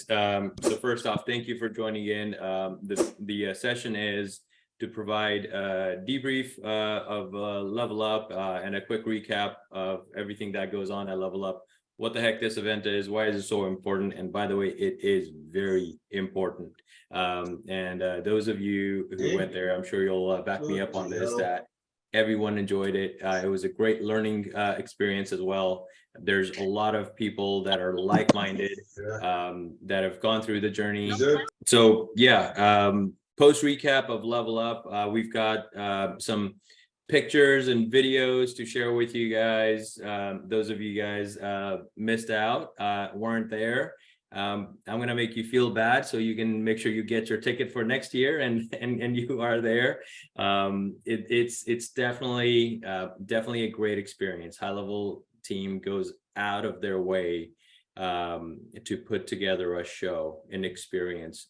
So first off, thank you for joining in. The session is to provide a debrief of LevelUp and a quick recap of everything that goes on at LevelUp, what the heck this event is, why is it so important, and by the way, it is very important. Those of you who went there, I'm sure you'll back me up on this, that everyone enjoyed it. It was a great learning experience as well. There's a lot of people that are like-minded that have gone through the journey. So yeah, post recap of LevelUp, we've got some pictures and videos to share with you guys. Those of you guys missed out, weren't there. I'm going to make you feel bad so you can make sure you get your ticket for next year and you are there. It's definitely a great experience. High Level team goes out of their way to put together a show, an experience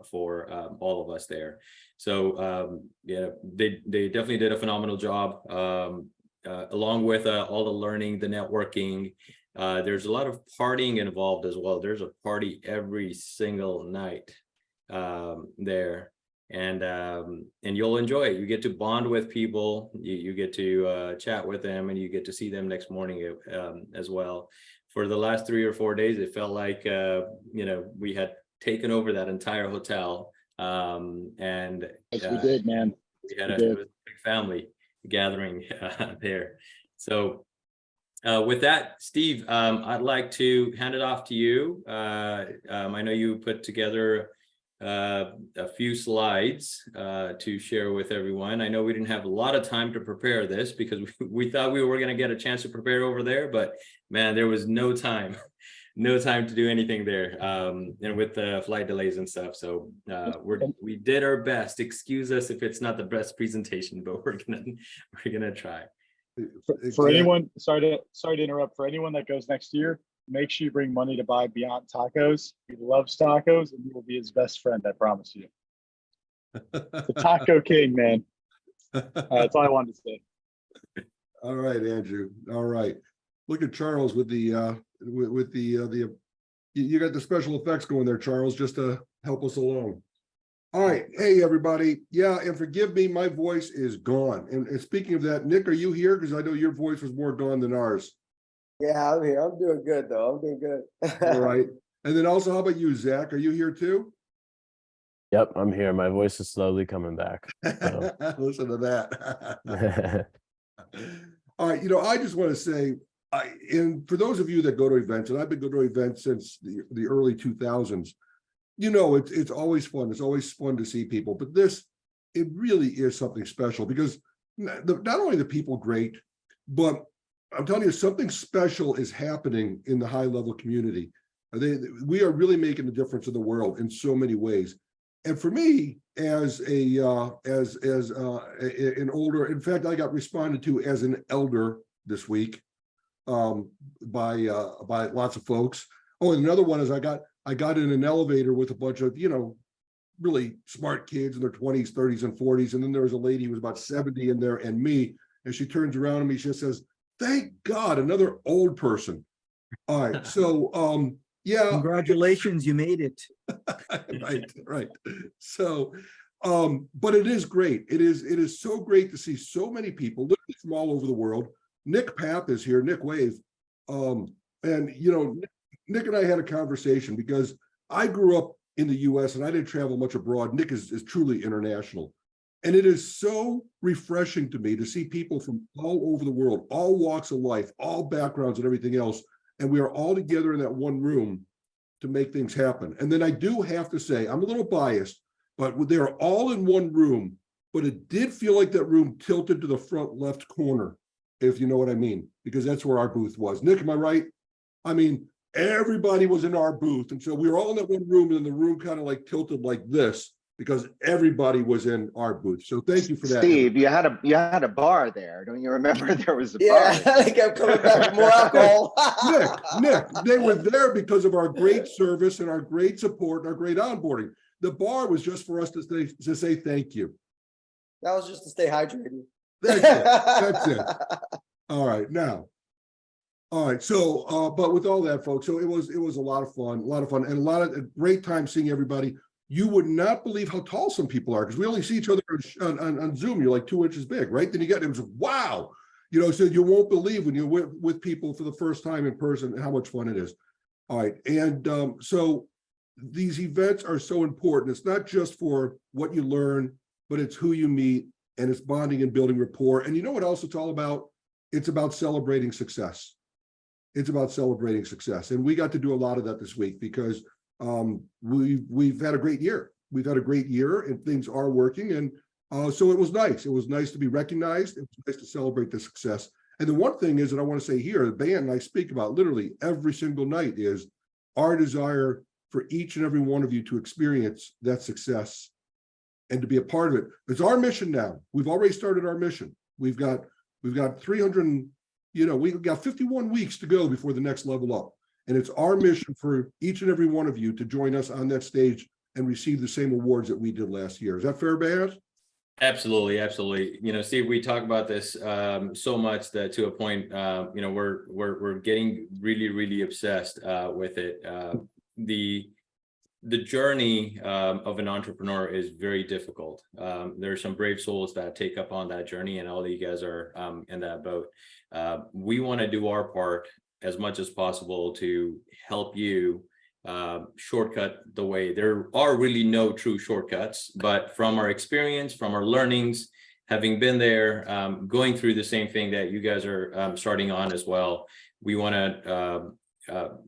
for all of us there. So yeah, they definitely did a phenomenal job, along with all the learning, the networking. There's a lot of partying involved as well. There's a party every single night there, and you'll enjoy it. You get to bond with people, you get to chat with them, and you get to see them next morning as well. For the last 3 or 4 days, it felt like we had taken over that entire hotel, and yes, we did, man. We had a big family gathering there. So with that, Steve, I'd like to hand it off to you. I know you put together a few slides to share with everyone. I know we didn't have a lot of time to prepare this because we thought we were going to get a chance to prepare over there, but man, there was no time to do anything there, and with the flight delays and stuff. So we did our best. Excuse us if it's not the best presentation, but we're gonna try. For anyone, sorry to interrupt. For anyone that goes next year, make sure you bring money to buy Beyond Tacos. He loves tacos, and you will be his best friend. I promise you. The Taco King, man. That's all I wanted to say. All right, Andrew. All right. Look at Charles with the you got the special effects going there, Charles, just to help us along. All right. Hey, everybody. Yeah, and forgive me, my voice is gone. And speaking of that, Nick, are you here? Because I know your voice was more gone than ours. Yeah, I'm here. I'm doing good, though. I'm doing good. All right. And then also, how about you, Zach? Are you here too? Yep, I'm here. My voice is slowly coming back. So. Listen to that. All right. I just want to say, and for those of you that go to events, and I've been going to events since the early 2000s, it's always fun. It's always fun to see people, but it really is something special because not only the people great, but I'm telling you, something special is happening in the high level community. We are really making a difference in the world in so many ways. And for me, as an older, in fact, I got responded to as an elder this week by lots of folks. Oh, and another one is I got in an elevator with a bunch of really smart kids in their 20s, 30s, and 40s, and then there was a lady who was about 70 in there, and me, and she turns around to me, she says, "Thank God, another old person." All right, so yeah, congratulations, you made it. right. So but it is great. It is so great to see so many people literally from all over the world. Nick Papp is here, Nick Wave. And Nick and I had a conversation because I grew up in the US and I didn't travel much abroad. Nick is truly international. And it is so refreshing to me to see people from all over the world, all walks of life, all backgrounds and everything else. And we are all together in that one room to make things happen. And then I do have to say, I'm a little biased, but they're all in one room, but it did feel like that room tilted to the front left corner, if you know what I mean, because that's where our booth was. Nick, am I right? I mean, everybody was in our booth. And so we were all in that one room, and then the room kind of like tilted like this because everybody was in our booth. So thank you for that. Steve, you had a bar there. Don't you remember there was a bar? Yeah, I kept coming back with more alcohol. Nick, they were there because of our great service and our great support and our great onboarding. The bar was just for us to say thank you. That was just to stay hydrated. That's it. All right. Now, All right, so but with all that, folks, so it was a lot of fun, and a lot of a great time seeing everybody. You would not believe how tall some people are because we only see each other on Zoom. You're like 2 inches big, right? Then you get it was wow, so you won't believe when you're with people for the first time in person how much fun it is. All right, and so these events are so important. It's not just for what you learn, but it's who you meet, and it's bonding and building rapport. And you know what else it's all about? It's about celebrating success. It's about celebrating success. And we got to do a lot of that this week because we've had a great year. We've had a great year and things are working. And so it was nice. It was nice to be recognized. It was nice to celebrate the success. And the one thing is that I want to say here, the band and I speak about literally every single night is our desire for each and every one of you to experience that success and to be a part of it. It's our mission now. We've already started our mission. We've got 300, we've got 51 weeks to go before the next level up. And it's our mission for each and every one of you to join us on that stage and receive the same awards that we did last year. Is that fair, Baz? Absolutely. Steve, we talk about this so much that to a point, we're getting really, really obsessed with it. The journey of an entrepreneur is very difficult. There are some brave souls that take up on that journey, and all of you guys are in that boat. We want to do our part as much as possible to help you shortcut the way. There are really no true shortcuts, but from our experience, from our learnings, having been there, going through the same thing that you guys are starting on as well, we want to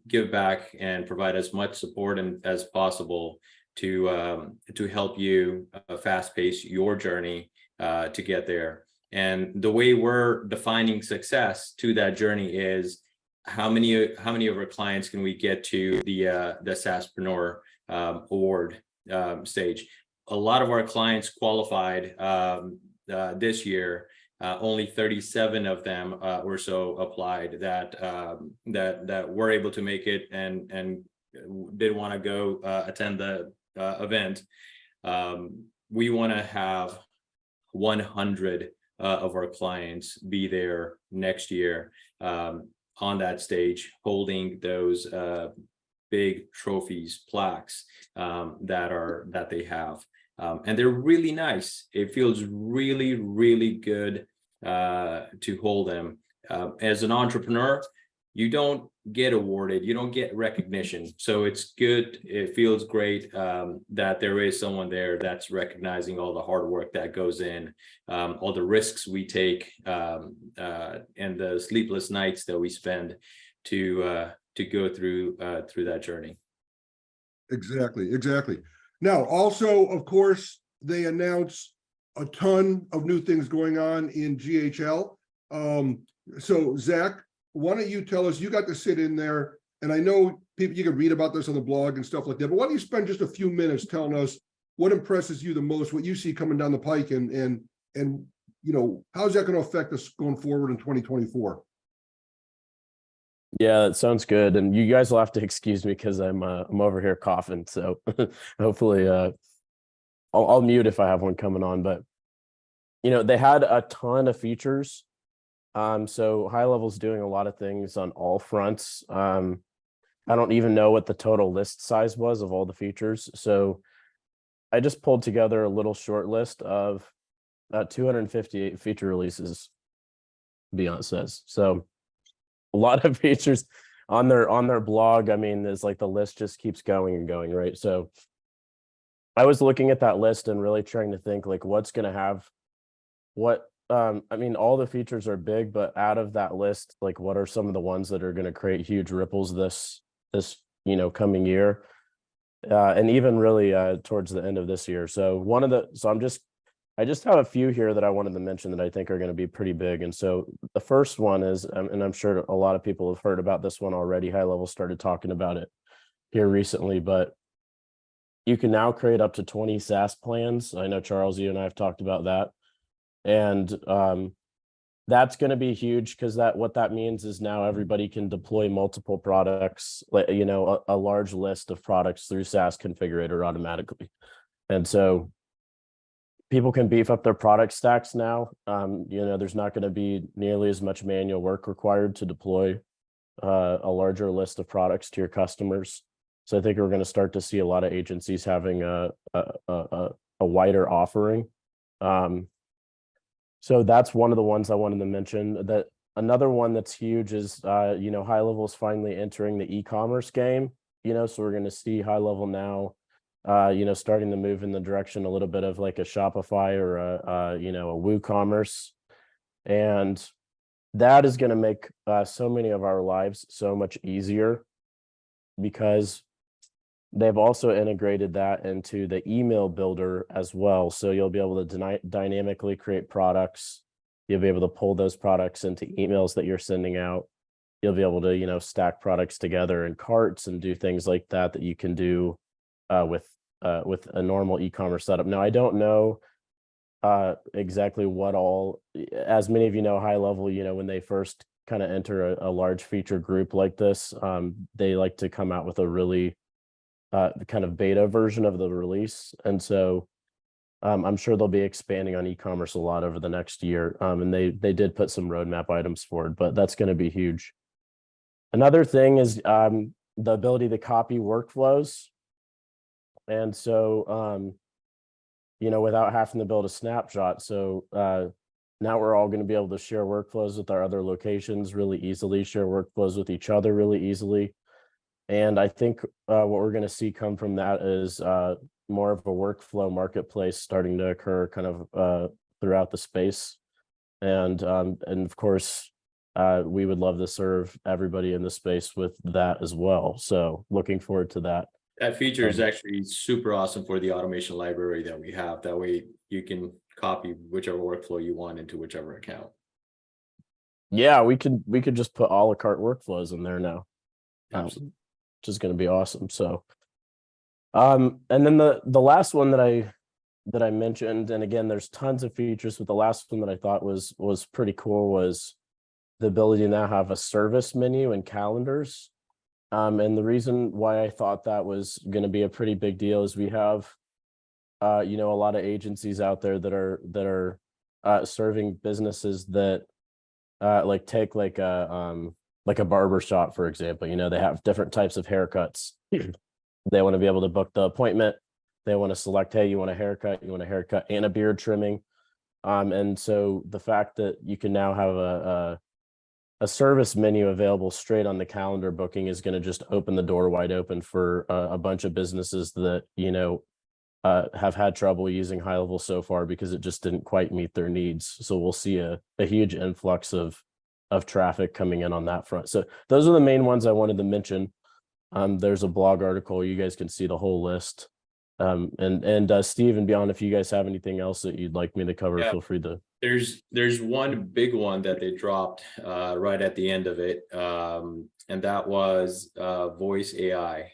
give back and provide as much support as possible to help you fast pace your journey to get there. And the way we're defining success to that journey is how many of our clients can we get to the SaaSpreneur award stage. A lot of our clients qualified this year. Only 37 of them or so applied that were able to make it and did want to go attend the event. We want to have 100 of our clients be there next year on that stage, holding those big trophies, plaques that they have. And they're really nice. It feels really, really good to hold them. As an entrepreneur, you don't get awarded, you don't get recognition. So it's good. It feels great that there is someone there that's recognizing all the hard work that goes in, all the risks we take, and the sleepless nights that we spend to go through that journey. Exactly. Now, also, of course, they announce a ton of new things going on in GHL. So Zach, why don't you tell us, you got to sit in there, and I know people, you can read about this on the blog and stuff like that, but why don't you spend just a few minutes telling us what impresses you the most, what you see coming down the pike, and how's that going to affect us going forward in 2024? Yeah, that sounds good. And you guys will have to excuse me because I'm over here coughing. So hopefully I'll mute if I have one coming on. But they had a ton of features. So High Level's doing a lot of things on all fronts. I don't even know what the total list size was of all the features. So I just pulled together a little short list of 258 feature releases, Beyond says. So a lot of features on their blog. I mean, there's like the list just keeps going and going, right? So I was looking at that list and really trying to think like what's going to have what. I mean, all the features are big, but out of that list, like what are some of the ones that are going to create huge ripples this coming year, and even really towards the end of this year. So I just have a few here that I wanted to mention that I think are going to be pretty big. And so the first one is, and I'm sure a lot of people have heard about this one already. High Level started talking about it here recently, but you can now create up to 20 SaaS plans. I know, Charles, you and I have talked about that. And that's going to be huge because what that means is now everybody can deploy multiple products, a large list of products through SaaS Configurator automatically. And so people can beef up their product stacks now. There's not going to be nearly as much manual work required to deploy a larger list of products to your customers. So I think we're going to start to see a lot of agencies having a wider offering. So that's one of the ones I wanted to mention. That another one that's huge is High Level is finally entering the e-commerce game. So we're going to see High Level now, starting to move in the direction a little bit of like a Shopify or a WooCommerce, and that is going to make so many of our lives so much easier, because they've also integrated that into the email builder as well. So you'll be able to dynamically create products. You'll be able to pull those products into emails that you're sending out. You'll be able to, stack products together in carts and do things like that you can do with a normal e-commerce setup. Now, I don't know exactly what all, as many of you know, High Level, when they first kind of enter a large feature group like this, they like to come out with a really kind of beta version of the release. And so I'm sure they'll be expanding on e-commerce a lot over the next year. And they did put some roadmap items forward, but that's going to be huge. Another thing is the ability to copy workflows. And so, without having to build a snapshot. So now we're all going to be able to share workflows with our other locations really easily, share workflows with each other really easily. And I think what we're going to see come from that is more of a workflow marketplace starting to occur kind of throughout the space. And of course, we would love to serve everybody in the space with that as well. So looking forward to that. That feature is actually super awesome for the automation library that we have. That way you can copy whichever workflow you want into whichever account. Yeah, we could just put a la carte workflows in there now. Which is going to be awesome. So and then the last one that I mentioned, and again, there's tons of features, but the last one that I thought was pretty cool was the ability to now have a service menu and calendars. And the reason why I thought that was going to be a pretty big deal is we have a lot of agencies out there that are serving businesses that take like a barber shop, for example. They have different types of haircuts. They want to be able to book the appointment. They want to select, hey, you want a haircut and a beard trimming. And so the fact that you can now have a service menu available straight on the calendar booking is going to just open the door wide open for a bunch of businesses that, have had trouble using High Level so far because it just didn't quite meet their needs. So we'll see a huge influx of traffic coming in on that front. So those are the main ones I wanted to mention. There's a blog article. You guys can see the whole list. And Steve and beyond, if you guys have anything else that you'd like me to cover, feel free to. There's one big one that they dropped right at the end of it, and that was voice AI.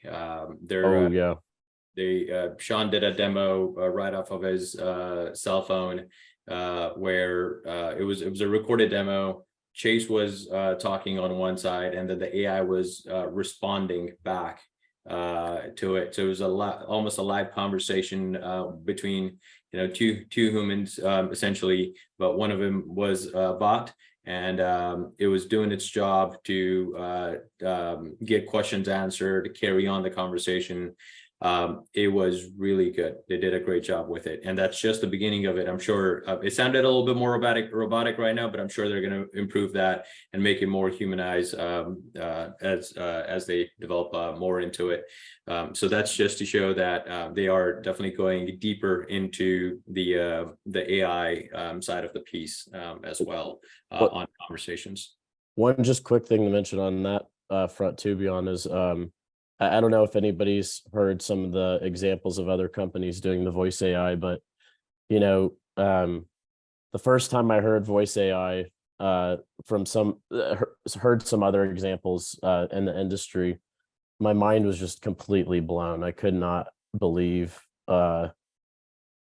Sean did a demo right off of his cell phone where it was a recorded demo. Chase was talking on one side, and then the AI was responding back to it. So it was almost a live conversation between two humans essentially, but one of them was a bot, and it was doing its job to get questions answered, to carry on the conversation. It was really good. They did a great job with it, and that's just the beginning of it. I'm sure it sounded a little bit more robotic right now, but I'm sure they're going to improve that and make it more humanized as they develop more into it. So that's just to show that they are definitely going deeper into the AI side of the piece as well on conversations. One just quick thing to mention on that front too, beyond is I don't know if anybody's heard some of the examples of other companies doing the voice AI, but the first time I heard voice AI from heard some other examples in the industry, my mind was just completely blown. I could not believe that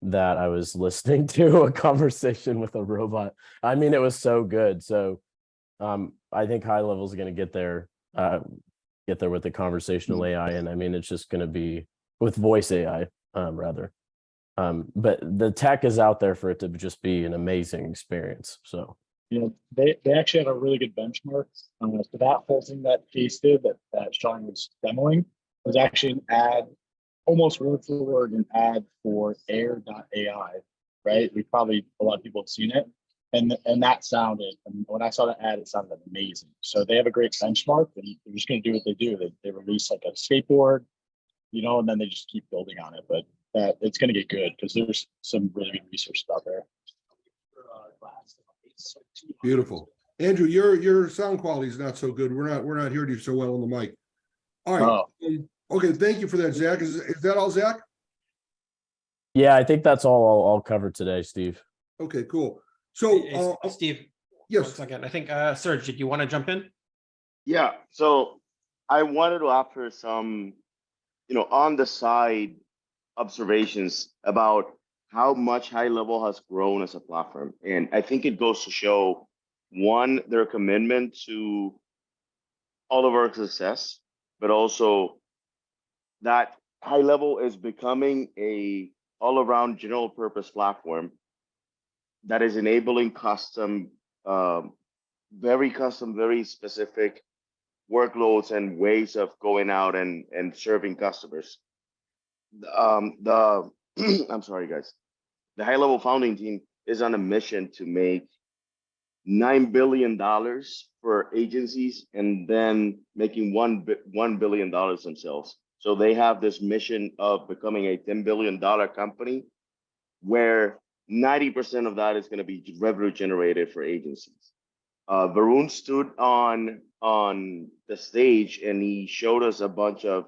I was listening to a conversation with a robot. I mean, it was so good. So I think High Level is going to get there with the conversational AI, and I mean, it's just going to be with voice AI rather. But the tech is out there for it to just be an amazing experience. So they actually had a really good benchmark. So that whole thing that Case did that Sean was demoing was actually an ad, almost word for word, an ad for air.ai, right? A lot of people have seen it. And that sounded, and when I saw the ad, it sounded amazing. So they have a great benchmark, and they're just going to do what they do. They release like a skateboard, and then they just keep building on it. But it's going to get good because there's some really good research out there. Beautiful. Andrew, your sound quality is not so good. We're not hearing you so well on the mic. All right. Okay, thank you for that, Zach. Is that all, Zach? Yeah, I think that's all I'll cover today, Steve. Okay, cool. So, Steve, yes. 1 second. I think Serge, did you want to jump in? Yeah, so I wanted to offer some, on the side observations about how much High Level has grown as a platform. And I think it goes to show, one, their commitment to all of our success, but also that High Level is becoming a all-around general purpose platform that is enabling very specific workloads and ways of going out and serving customers. I'm sorry, guys. The High Level founding team is on a mission to make $9 billion for agencies and then making $1 billion themselves. So they have this mission of becoming a $10 billion company where 90% of that is going to be revenue generated for agencies. Varun stood on the stage and he showed us a bunch of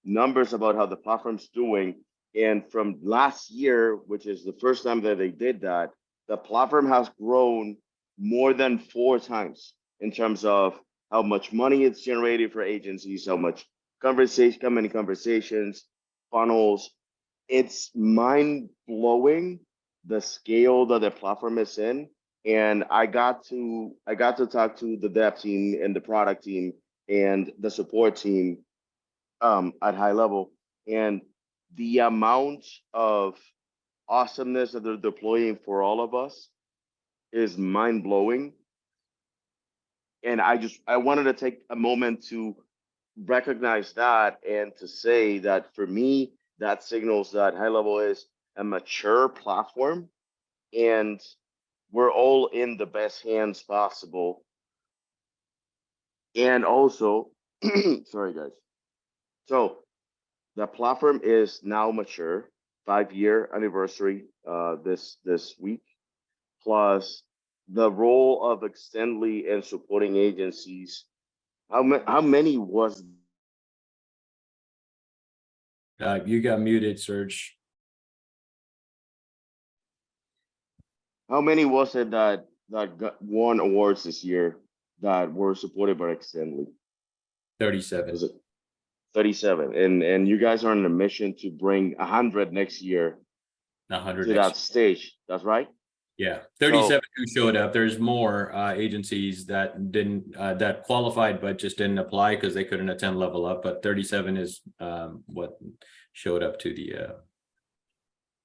numbers about how the platform's doing. And from last year, which is the first time that they did that, the platform has grown more than 4 times in terms of how much money it's generated for agencies, how many conversations, funnels. It's mind-blowing the scale that the platform is in. And I got to talk to the dev team and the product team and the support team at High Level. And the amount of awesomeness that they're deploying for all of us is mind-blowing. And I wanted to take a moment to recognize that and to say that for me, that signals that High Level is a mature platform and we're all in the best hands possible. And also, sorry guys. So the platform is now mature, 5-year anniversary this week, plus the role of Extendly and supporting agencies. How many was? You got muted, Serge. How many was it that won awards this year that were supported by Extendly? 37. Was it 37? And you guys are on a mission to bring 100 next year 100 to that stage. That's right. Yeah, 37 who showed up. There's more agencies that didn't that qualified but just didn't apply because they couldn't attend Level Up. But 37 is what showed up to the.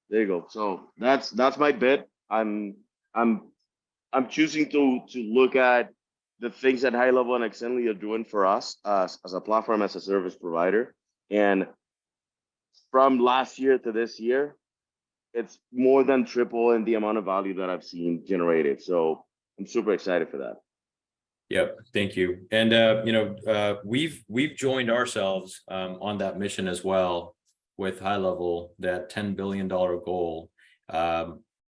There you go. So that's my bit. I'm choosing to look at the things that High Level and Extendly are doing for us as a platform, as a service provider. And from last year to this year, it's more than triple in the amount of value that I've seen generated. So I'm super excited for that. Yep, thank you. And we've joined ourselves on that mission as well with High Level, that $10 billion goal.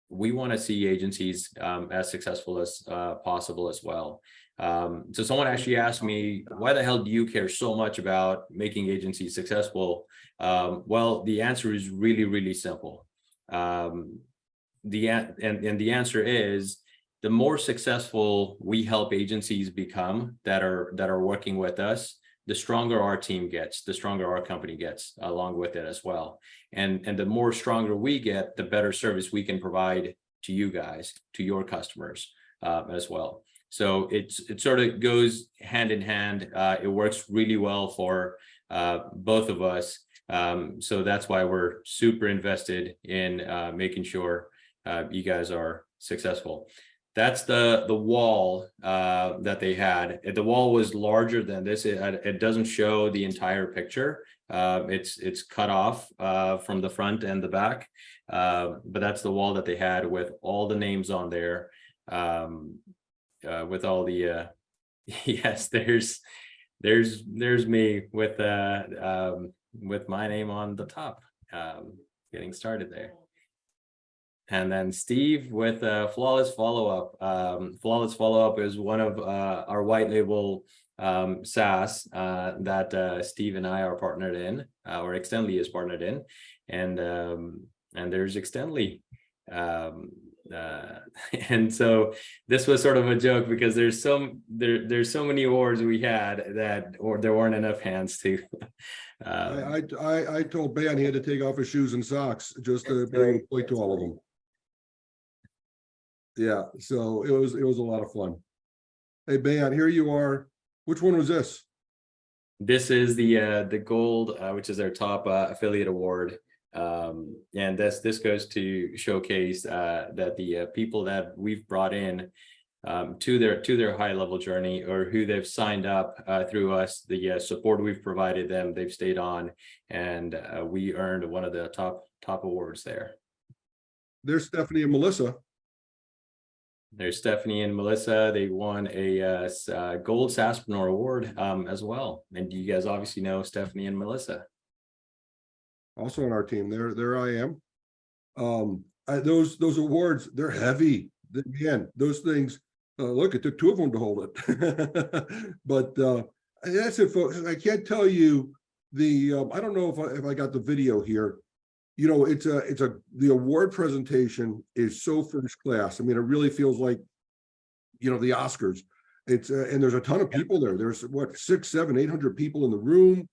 We want to see agencies as successful as possible as well. So someone actually asked me, why the hell do you care so much about making agencies successful? Well, the answer is really, really simple. The answer is, the more successful we help agencies become that are working with us, the stronger our team gets, the stronger our company gets along with it as well. And the more stronger we get, the better service we can provide to you guys, to your customers as well. So it sort of goes hand in hand. It works really well for both of us. So that's why we're super invested in making sure you guys are successful. That's the wall that they had. The wall was larger than this. It doesn't show the entire picture. It's cut off from the front and the back, but that's the wall that they had with all the names on there, with all the yes, there's me with my name on the top, getting started there. And then Steve with Flawless Follow-Up. Flawless Follow-Up is one of our white label SaaS that Steve and I are partnered in, or Extendly is partnered in, and there's Extendly. And so this was sort of a joke because there's so many awards we had that, or there weren't enough hands to. I told Ben he had to take off his shoes and socks just to be able to point to all of them. Yeah, so it was a lot of fun. Hey, Ben, here you are. Which one was this? This is the gold, which is our top affiliate award, and this goes to showcase that the people that we've brought in to their high level journey, or who they've signed up through us, the support we've provided them, they've stayed on, and we earned one of the top awards there. There's Stephanie and Melissa. There's Stephanie and Melissa. They won a gold SaaSpreneur award as well. And you guys obviously know Stephanie and Melissa. Also on our team. There I am. Those awards, they're heavy. Man, those things. Look, it took two of them to hold it. But that's it, folks. I can't tell you the. I don't know if I got the video here. You know, the award presentation is so first class. I mean, it really feels like, you know, the Oscars. It's and there's a ton of people there. There's what, 600, 700, 800 people in the room.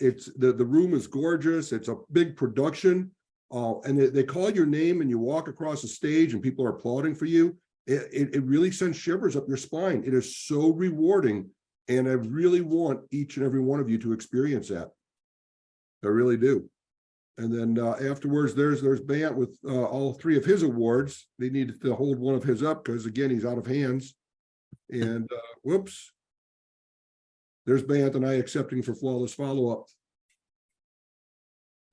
It's the room is gorgeous. It's a big production. And they call your name and you walk across the stage and people are applauding for you. It really sends shivers up your spine. It is so rewarding. And I really want each and every one of you to experience that. I really do. And then afterwards, there's Bant with all three of his awards. They needed to hold one of his up because, again, he's out of hands. And whoops. There's Bant and I accepting for Flawless Follow-Up.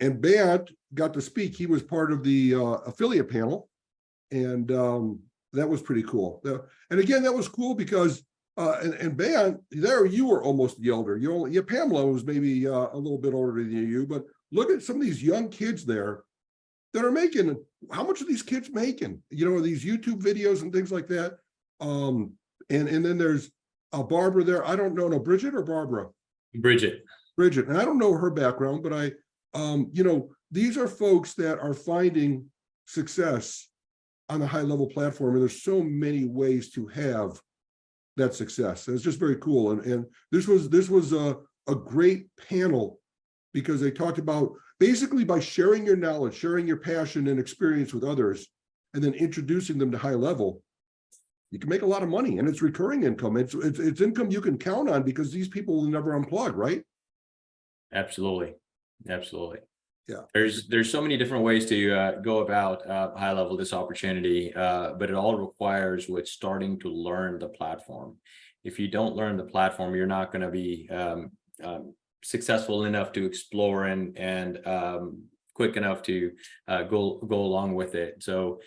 And Bant got to speak. He was part of the affiliate panel. And that was pretty cool. And again, that was cool because, and Bant, there you were almost the elder. Pamela was maybe a little bit older than you, but look at some of these young kids there that are making, how much are these kids making? You know, these YouTube videos and things like that. And then there's Barbara there. I don't know, no, Bridget or Barbara? Bridget. And I don't know her background, but you know, these are folks that are finding success on the high level platform. And there's so many ways to have that success. And it's just very cool. And this was a great panel, because they talked about basically by sharing your knowledge, sharing your passion and experience with others, and then introducing them to high level, you can make a lot of money, and it's recurring income. It's income you can count on because these people will never unplug, right? Absolutely. Yeah. There's so many different ways to go about high level this opportunity, but it all requires with starting to learn the platform. If you don't learn the platform, you're not going to be successful enough to explore and quick enough to go along with it. So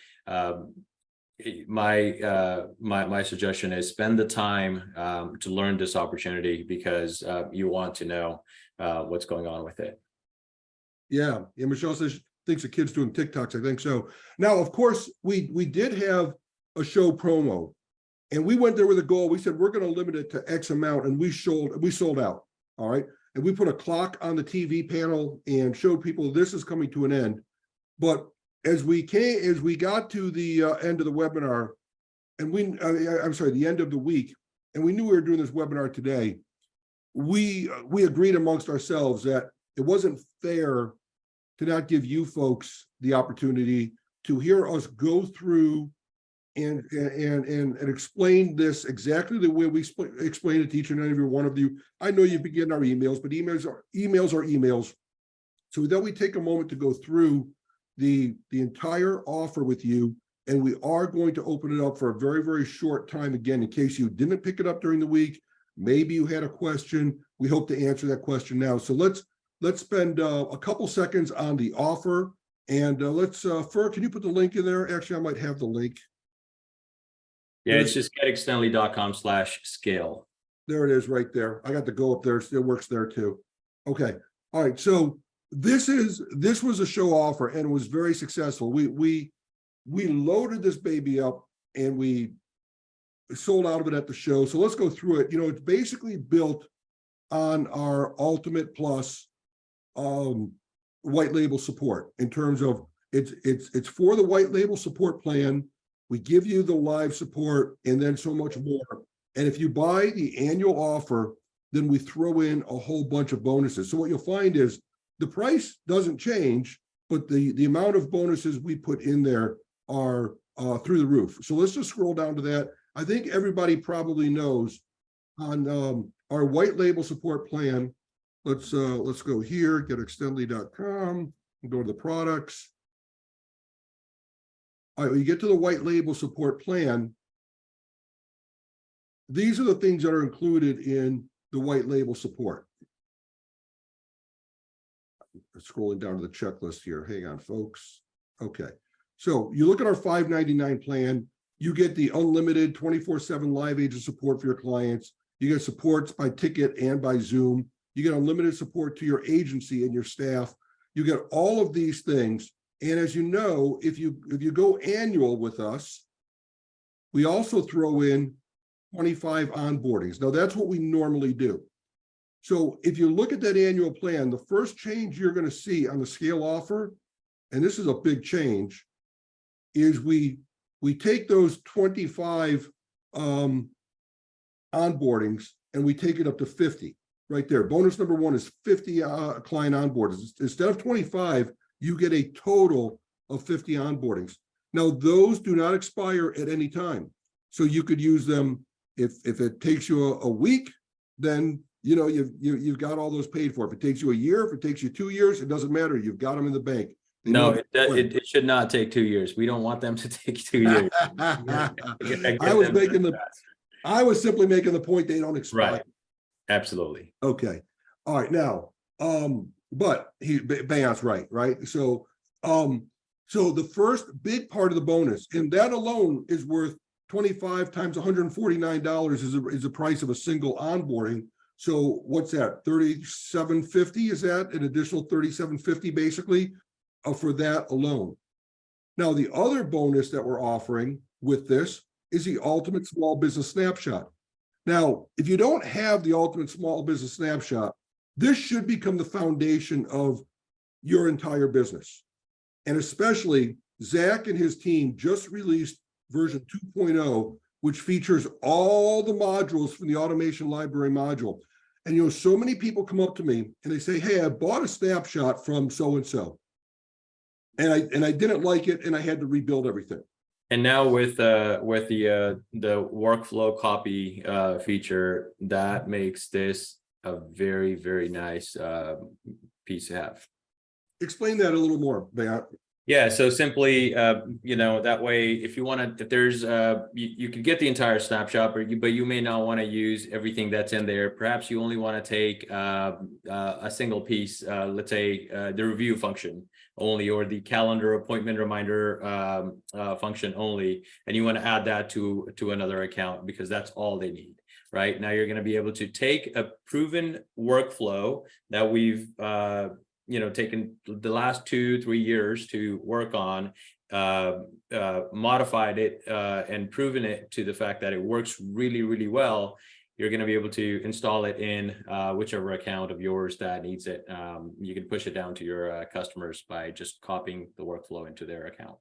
my suggestion is spend the time to learn this opportunity, because you want to know what's going on with it. Yeah, Michelle says she thinks the kid's doing TikToks. I think so. Now, of course, we did have a show promo, and we went there with a goal. We said we're going to limit it to X amount, and we sold out. All right. And we put a clock on the TV panel and showed people this is coming to an end. But as we got to the end of the webinar, and the end of the week, and we knew we were doing this webinar today, we agreed amongst ourselves that it wasn't fair to not give you folks the opportunity to hear us go through and explain this exactly the way we explain it to each and every one of you. I know you've been getting our emails, but emails are emails. So that we take a moment to go through the entire offer with you And we are going to open it up for a very, very short time again, in case you didn't pick it up during the week. Maybe you had a question. We hope to answer that question now. So let's spend a couple seconds on the offer. And Fer, can you put the link in there? Actually, I might have the link. Yeah, it's just getextendly.com/scale. There it is right there. I got to go up there. It works there too. Okay. All right. So this was a show offer and it was very successful. We loaded this baby up and we sold out of it at the show. So let's go through it. You know, it's basically built on our Ultimate Plus white label support in terms of it's for the white label support plan. We give you the live support and then so much more. And if you buy the annual offer, then we throw in a whole bunch of bonuses. So what you'll find is the price doesn't change, but the amount of bonuses we put in there are through the roof. So let's just scroll down to that. I think everybody probably knows on our white label support plan. Let's go here, getextendly.com, and go to the products. All right, when you get to the white label support plan, these are the things that are included in the white label support. Scrolling down to the checklist here. Hang on, folks. Okay. So you look at our $599 plan, you get the unlimited 24/7 live agent support for your clients. You get supports by ticket and by Zoom. You get unlimited support to your agency and your staff. You get all of these things. And as you know, if you go annual with us, we also throw in 25 onboardings. Now that's what we normally do. So if you look at that annual plan, the first change you're going to see on the scale offer, and this is a big change, is we take those 25 onboardings and we take it up to 50 right there. Bonus number one is 50 client onboardings. Instead of 25, you get a total of 50 onboardings. Now those do not expire at any time. So you could use them if it takes you a week, then you know you've got all those paid for. If it takes you a year, if it takes you 2 years, it doesn't matter. You've got them in the bank. No, it should not take 2 years. We don't want them to take 2 years. I was simply making the point they don't expire. Right. Absolutely. Okay. All right. Now, but Bayon's right? So the first big part of the bonus, and that alone is worth 25 times $149 is the price of a single onboarding. So what's that? $37.50? Is that an additional $37.50 basically for that alone? Now, the other bonus that we're offering with this is the Ultimate Small Business Snapshot. Now, if you don't have the Ultimate Small Business Snapshot, this should become the foundation of your entire business. And especially Zach and his team just released version 2.0, which features all the modules from the automation library module. And you know, so many people come up to me and they say, hey, I bought a snapshot from so-and-so. And I didn't like it and I had to rebuild everything. And now with the workflow copy feature, that makes this a very, very nice piece to have. Explain that a little more, Matt. Yeah, so simply, you know, that way, if you want to, if there's, you could get the entire snapshot, but you may not want to use everything that's in there. Perhaps you only want to take a single piece, let's say the review function only, or the calendar appointment reminder function only, and you want to add that to another account because that's all they need. Right now, you're going to be able to take a proven workflow that we've you know, taken the last 2-3 years to work on, modified it and proven it to the fact that it works really, really well. You're going to be able to install it in whichever account of yours that needs it. You can push it down to your customers by just copying the workflow into their account.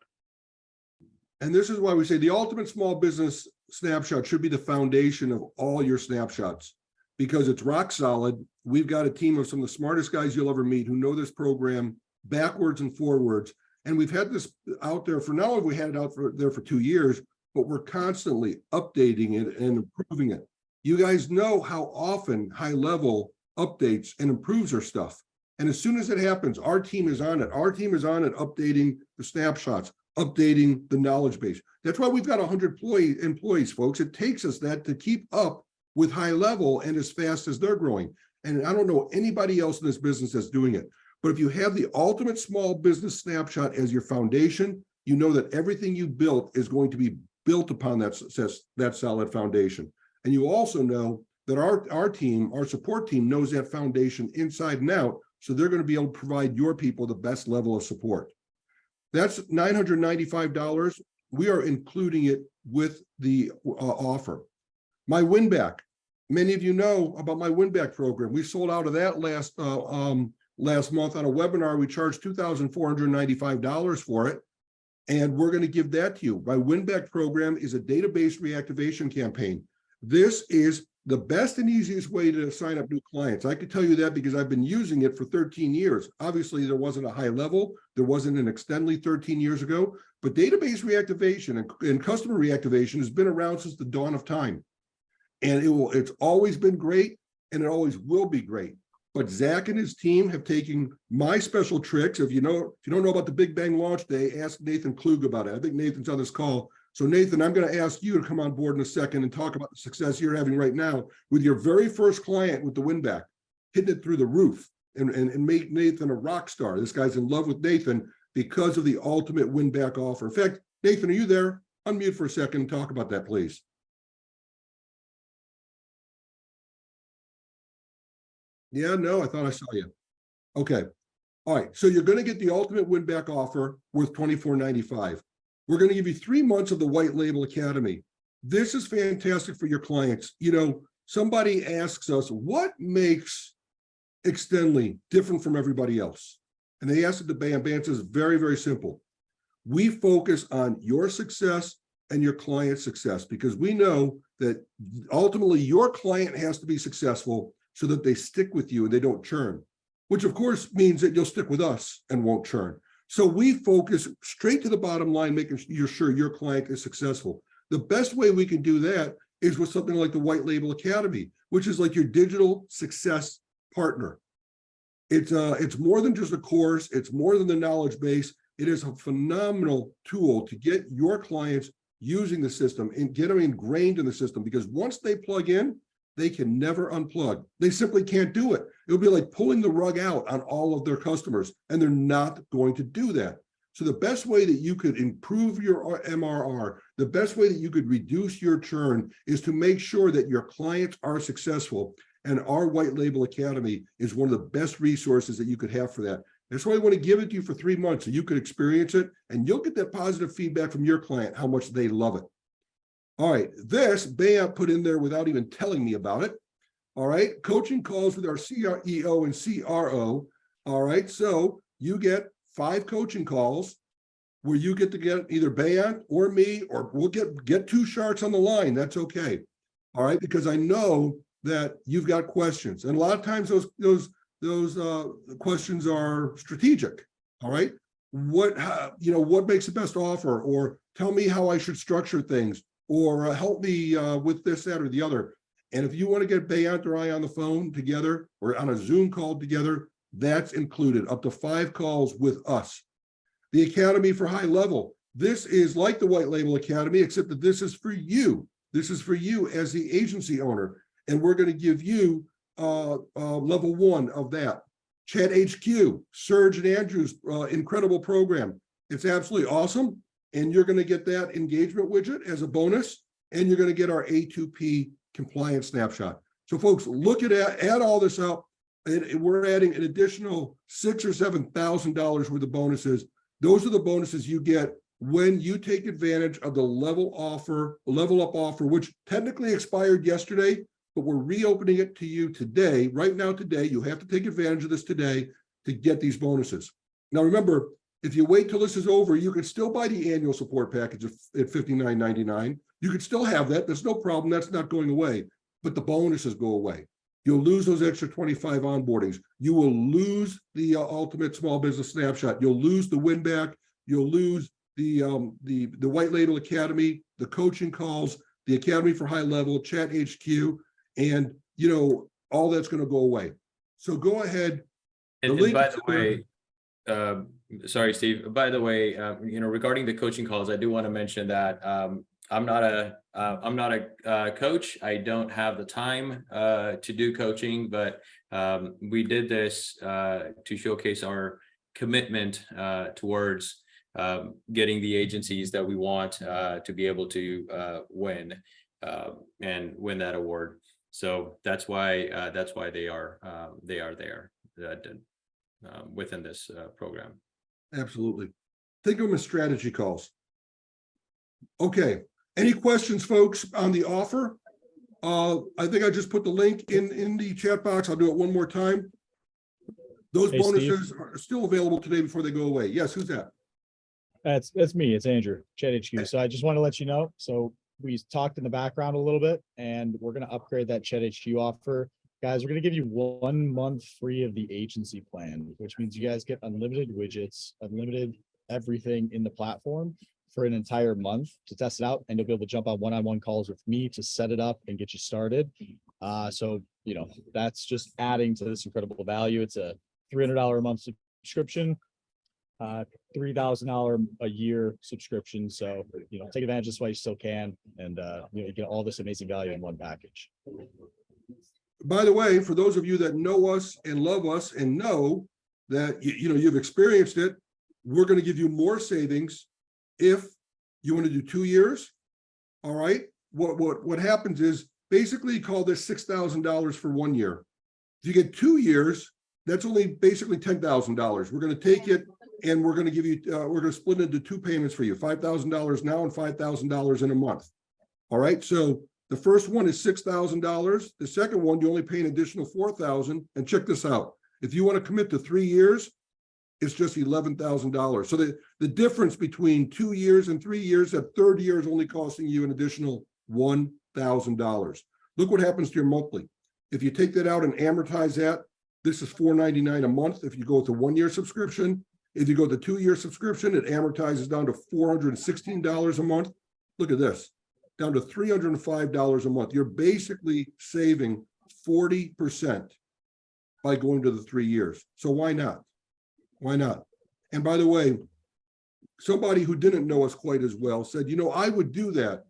And this is why we say the Ultimate Small Business Snapshot should be the foundation of all your snapshots, because it's rock solid. We've got a team of some of the smartest guys you'll ever meet who know this program backwards and forwards. And we've had this out there for, not only have we had it out there for 2 years, but we're constantly updating it and improving it. You guys know how often High Level updates and improves our stuff. And as soon as it happens, our team is on it. Our team is on it updating the snapshots. updating the knowledge base. That's why we've got 100 employees, folks. It takes us that to keep up with high level and as fast as they're growing. And I don't know anybody else in this business that's doing it. But if you have the ultimate small business snapshot as your foundation, you know that everything you built is going to be built upon that solid foundation. And you also know that our team, our support team, knows that foundation inside and out. So they're going to be able to provide your people the best level of support. That's $995. We are including it with the offer. My win back. Many of you know about my win back program. We sold out of that last month on a webinar. We charged $2,495 for it. And we're going to give that to you. My win back program is a database reactivation campaign. This is the best and easiest way to sign up new clients. I can tell you that because I've been using it for 13 years. Obviously, there wasn't a high level. There wasn't an Extendly 13 years ago. But database reactivation and customer reactivation has been around since the dawn of time. And it's always been great, and it always will be great. But Zach and his team have taken my special tricks. If you don't know about the Big Bang launch day, ask Nathan Klug about it. I think Nathan's on this call. So Nathan, I'm going to ask you to come on board in a second and talk about the success you're having right now with your very first client with the win back, hitting it through the roof and make Nathan a rock star. This guy's in love with Nathan because of the ultimate win back offer. In fact, Nathan, are you there? Unmute for a second and talk about that, please. Yeah, no, I thought I saw you. Okay. All right. So you're going to get the ultimate win back offer worth $24.95. We're going to give you 3 months of the White Label Academy. This is fantastic for your clients. You know, somebody asks us, what makes Extendly different from everybody else? And they ask it to BAM. BAM says very, very simple. We focus on your success and your client's success because we know that ultimately your client has to be successful so that they stick with you and they don't churn, which of course means that you'll stick with us and won't churn. So we focus straight to the bottom line, making sure your client is successful. The best way we can do that is with something like the White Label Academy, which is like your digital success partner. It's more than just a course. It's more than the knowledge base. It is a phenomenal tool to get your clients using the system and get them ingrained in the system, because once they plug in, they can never unplug. They simply can't do it. It would be like pulling the rug out on all of their customers, and they're not going to do that. So the best way that you could improve your MRR, the best way that you could reduce your churn is to make sure that your clients are successful. And our White Label Academy is one of the best resources that you could have for that. That's why I want to give it to you for 3 months so you could experience it, and you'll get that positive feedback from your client, how much they love it. All right, this BAM put in there without even telling me about it. All right, coaching calls with our CEO and CRO. All right, so you get 5 coaching calls where you get to get either BAM or me, or we'll get 2 sharks on the line. That's okay. All right, because I know that you've got questions, and a lot of times those questions are strategic. All right, what makes the best offer, or tell me how I should structure things, or help me with this, that, or the other. And if you want to get Bayant or I on the phone together or on a Zoom call together, that's included, up to 5 calls with us. The Academy for High Level. This is like the White Label Academy, except that this is for you. This is for you as the agency owner. And we're going to give you level 1 of that. Chat HQ, Serge and Andrew's incredible program. It's absolutely awesome. And you're going to get that engagement widget as a bonus, and you're going to get our A2P compliance snapshot. So folks, look at add all this up, and we're adding an additional $6,000 or $7,000 worth of bonuses. Those are the bonuses you get when you take advantage of the LevelUp offer, which technically expired yesterday, but we're reopening it to you today. Right now, today, you have to take advantage of this today to get these bonuses. Now, remember, if you wait till this is over, you can still buy the annual support package at $59.99. You can still have that. There's no problem. That's not going away. But the bonuses go away. You'll lose those extra 25 onboardings. You will lose the ultimate small business snapshot. You'll lose the win back. You'll lose the White Label Academy, the coaching calls, the Academy for High Level, Chat HQ, and all that's going to go away. So go ahead. And by the way, Sorry, Steve. By the way, regarding the coaching calls, I do want to mention that I'm not a coach. I don't have the time to do coaching, but we did this to showcase our commitment towards getting the agencies that we want to be able to win and win that award. So that's why they are there within this program. Absolutely. Think of them as strategy calls. Okay. Any questions, folks, on the offer? I think I just put the link in the chat box. I'll do it one more time. Those Hey, bonuses are still available today before they go away. Yes, who's that? That's me. It's Andrew, Chat HQ. So I just want to let you know. So we talked in the background a little bit, and we're going to upgrade that Chat HQ offer. Guys, we're going to give you 1 month free of the agency plan, which means you guys get unlimited widgets, unlimited everything in the platform for an entire month to test it out. And you'll be able to jump on one-on-one calls with me to set it up and get you started. So, that's just adding to this incredible value. It's a $300 a month subscription, $3,000 a year subscription. So, take advantage of this while you still can. And, you get all this amazing value in one package. By the way, for those of you that know us and love us and know that you've experienced it, we're going to give you more savings if you want to do 2 years. All right. What happens is basically you call this $6,000 for 1 year. If you get 2 years, that's only basically $10,000. We're going to take it and we're going to give you, we're going to split it into 2 payments for you, $5,000 now and $5,000 in a month. All right. So the first one is $6,000. The second one, you only pay an additional $4,000. And check this out. If you want to commit to 3 years, it's just $11,000. So the difference between 2 years and 3 years, that third year is only costing you an additional $1,000. Look what happens to your monthly. If you take that out and amortize that, this is $499 a month. If you go with a 1 year subscription, if you go with a 2 year subscription, it amortizes down to $416 a month. Look at this. Down to $305 a month. You're basically saving 40% by going to the 3 years. So why not? Why not? And by the way, somebody who didn't know us quite as well said, I would do that,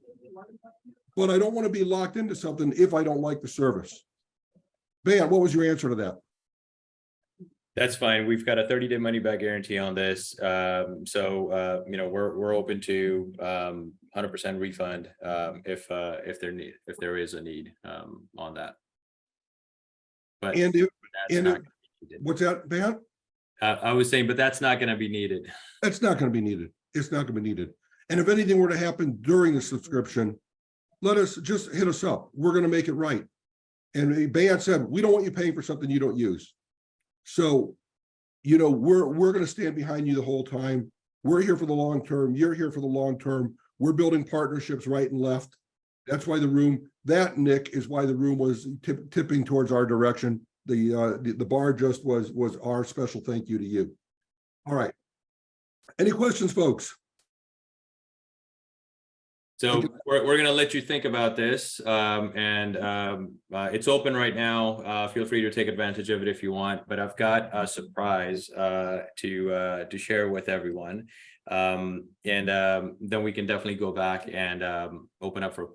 but I don't want to be locked into something if I don't like the service. Van, what was your answer to that? That's fine. We've got a 30-day money back guarantee on this. So we're open to 100% refund if there is a need on that. But what's that, Van? I was saying, but that's not going to be needed. It's not going to be needed. It's not going to be needed. And if anything were to happen during the subscription, just hit us up. We're going to make it right. And Van said, we don't want you paying for something you don't use. So, we're going to stand behind you the whole time. We're here for the long term. You're here for the long term. We're building partnerships right and left. That's why Nick, is why the room was tipping towards our direction. The bar just was our special thank you to you. All right. Any questions, folks? So we're going to let you think about this, and it's open right now. Feel free to take advantage of it if you want. But I've got a surprise to share with everyone, and then we can definitely go back and open up for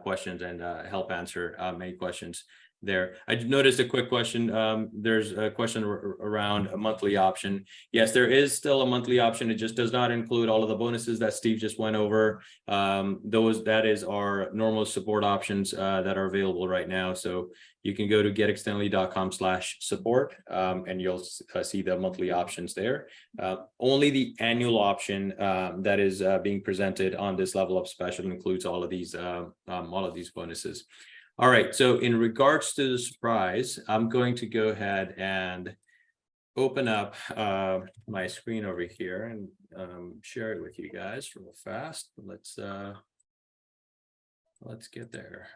questions and help answer many questions there. I noticed a quick question. There's a question around a monthly option. Yes, there is still a monthly option. It just does not include all of the bonuses that Steve just went over. That is our normal support options that are available right now. So you can go to getextendly.com/support and you'll see the monthly options there. Only the annual option that is being presented on this level up special includes all of these bonuses. All right, so in regards to the surprise, I'm going to go ahead and open up my screen over here and share it with you guys real fast. Let's get there.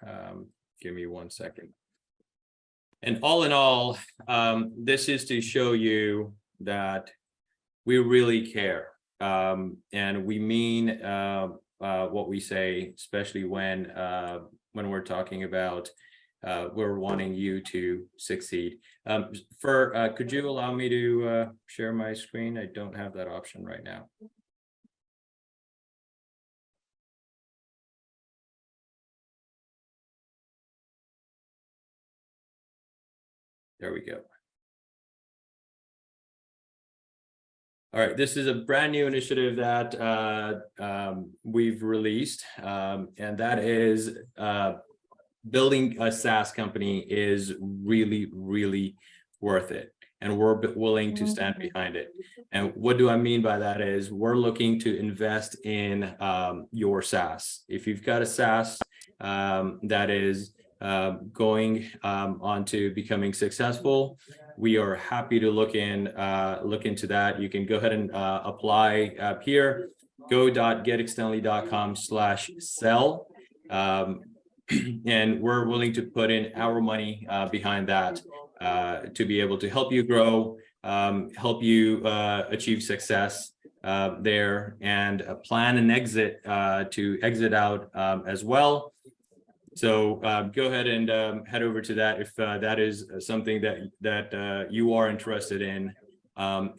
Give me 1 second. And all in all, this is to show you that we really care, and we mean what we say, especially when we're talking about we're wanting you to succeed. Could you allow me to share my screen? I don't have that option right now. There we go. All right, this is a brand new initiative that we've released, and that is building a SaaS company is really, really worth it. And we're willing to stand behind it. And what do I mean by that is we're looking to invest in your SaaS. If you've got a SaaS that is going on to becoming successful, we are happy to look into that. You can go ahead and apply here, go.getexternally.com/sell. And we're willing to put in our money behind that to be able to help you grow, help you achieve success there, and plan an exit to exit out as well. So go ahead and head over to that if that is something that you are interested in.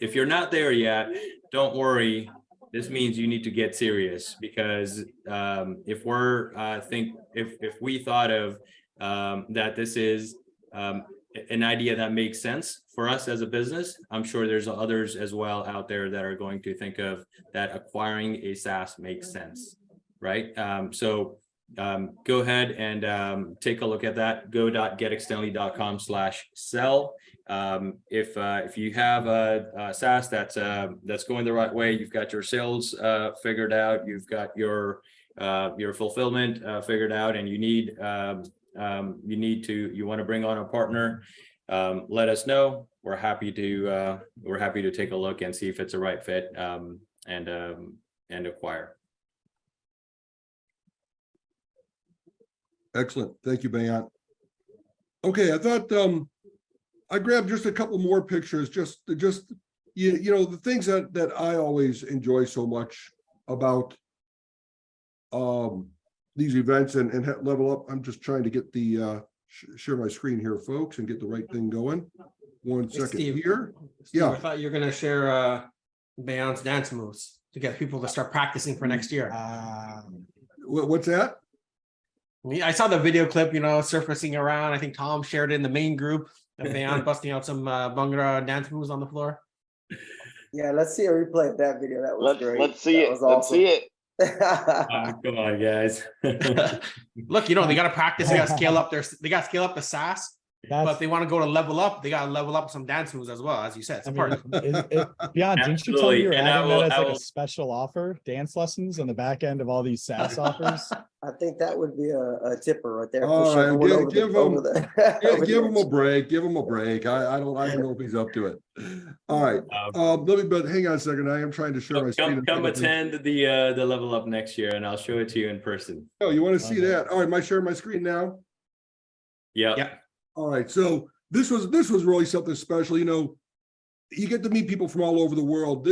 If you're not there yet, don't worry. This means you need to get serious, because if we thought of that this is an idea that makes sense for us as a business, I'm sure there's others as well out there that are going to think of that acquiring a SaaS makes sense, right? Go ahead and take a look at that. Go.getexternally.com/sell. If you have a SaaS that's going the right way, you've got your sales figured out, you've got your fulfillment figured out, and you want to bring on a partner, let us know. We're happy to take a look and see if it's a right fit and acquire. Excellent. Thank you, Bayant. Okay, I thought I grabbed just a couple more pictures, just you know, the things that I always enjoy so much about these events and Level Up. I'm just trying to get the share my screen here, folks, and get the right thing going. One second Steve, here. Steve, Yeah. I thought you were gonna share Bayant's dance moves to get people to start practicing for next year. What's that? I saw the video clip, surfacing around. I think Tom shared it in the main group of Bayant busting out some Bhangra dance moves on the floor. Yeah, let's see a replay of that video. That was great. Let's see That it. was Let's awesome. see it. Come on, guys. Look, they got to practice. They got to scale up the SaaS. But they want to go to level up. They got to level up some dance moves as well, as you said. It's a part of it. Beyond, didn't you tell me you're Absolutely. And adding that as I like will- a special offer, dance lessons on the back end of all these SaaS offers? I think that would be a tipper right there. All Push right, everyone over give the- over him- the- Yeah, over give the him a edge. break. Give him a break. I don't know if he's up to it. All right. But hang on a second. I am trying to share my screen. Come attend the Level Up next year, and I'll show it to you in person. Oh, you want to see Okay. that? All right, am I sharing my screen now? Yeah. Yeah. All right, so this was really something special. You get to meet people from all over the world.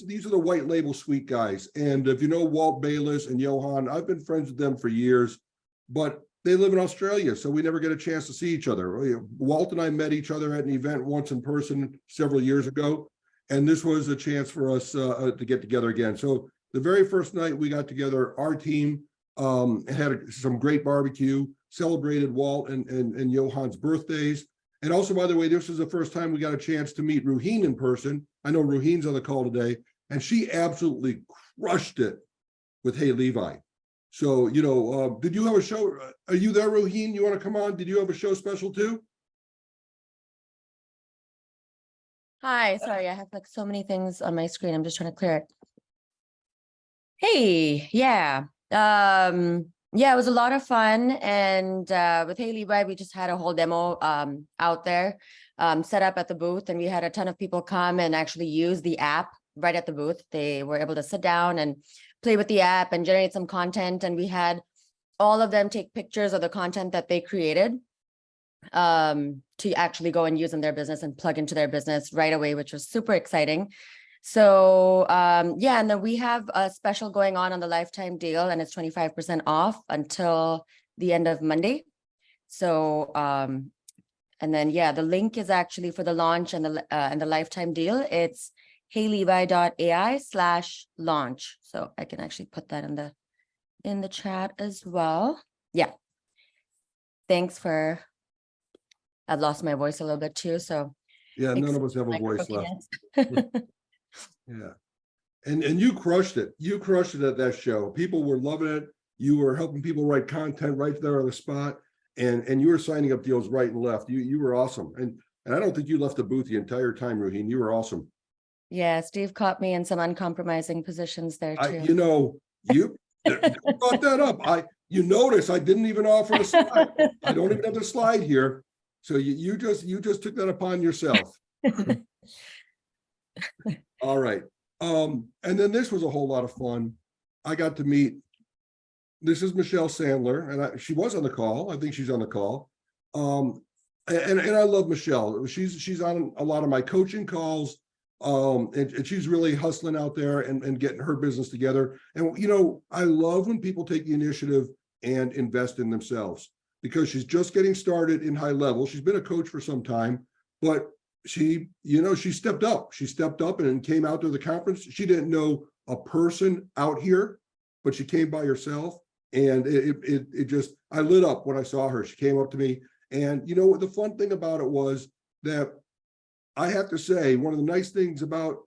These are the white label suite guys. And if you know Walt Bayless and Johan, I've been friends with them for years, but they live in Australia, so we never get a chance to see each other. Walt and I met each other at an event once in person several years ago, and this was a chance for us to get together again. So the very first night we got together, our team had some great barbecue, celebrated Walt and Johan's birthdays. And also, by the way, this is the first time we got a chance to meet Ruheen in person. I know Ruheen's on the call today, and she absolutely crushed it with Hey Levi. So, did you have a show? Are you there, Ruheen? You want to come on? Did you have a show special too? Hi, sorry, I have like so many things on my screen. I'm just trying to clear it. Hey, yeah. Yeah, it was a lot of fun. And with Hey Levi, we just had a whole demo out there set up at the booth, and we had a ton of people come and actually use the app right at the booth. They were able to sit down and play with the app and generate some content. And we had all of them take pictures of the content that they created to actually go and use in their business and plug into their business right away, which was super exciting. So yeah, and then we have a special going on the lifetime deal, and it's 25% off until the end of Monday. So, and then, yeah, the link is actually for the launch and the lifetime deal. It's heylevi.ai/launch. So I can actually put that in the chat as well. Yeah. Thanks for, I've lost my voice a little bit too, so. Yeah, none of us have a voice left. Yeah. And you crushed it. You crushed it at that show. People were loving it. You were helping people write content right there on the spot. And you were signing up deals right and left. You were awesome. And I don't think you left the booth the entire time, Ruheen. You were awesome. Yeah, Steve caught me in some uncompromising positions there too. You brought that up. You notice I didn't even offer the slide. I don't even have the slide here. So you just took that upon yourself. All right. And then this was a whole lot of fun. I got to meet, this is Michelle Sandler, and she was on the call. I think she's on the call. And I love Michelle. She's on a lot of my coaching calls. And she's really hustling out there and getting her business together. And, I love when people take the initiative and invest in themselves, because she's just getting started in high level. She's been a coach for some time, but she stepped up. She stepped up and came out to the conference. She didn't know a person out here, but she came by herself. And it just, I lit up when I saw her. She came up to me. And the fun thing about it was that I have to say, one of the nice things about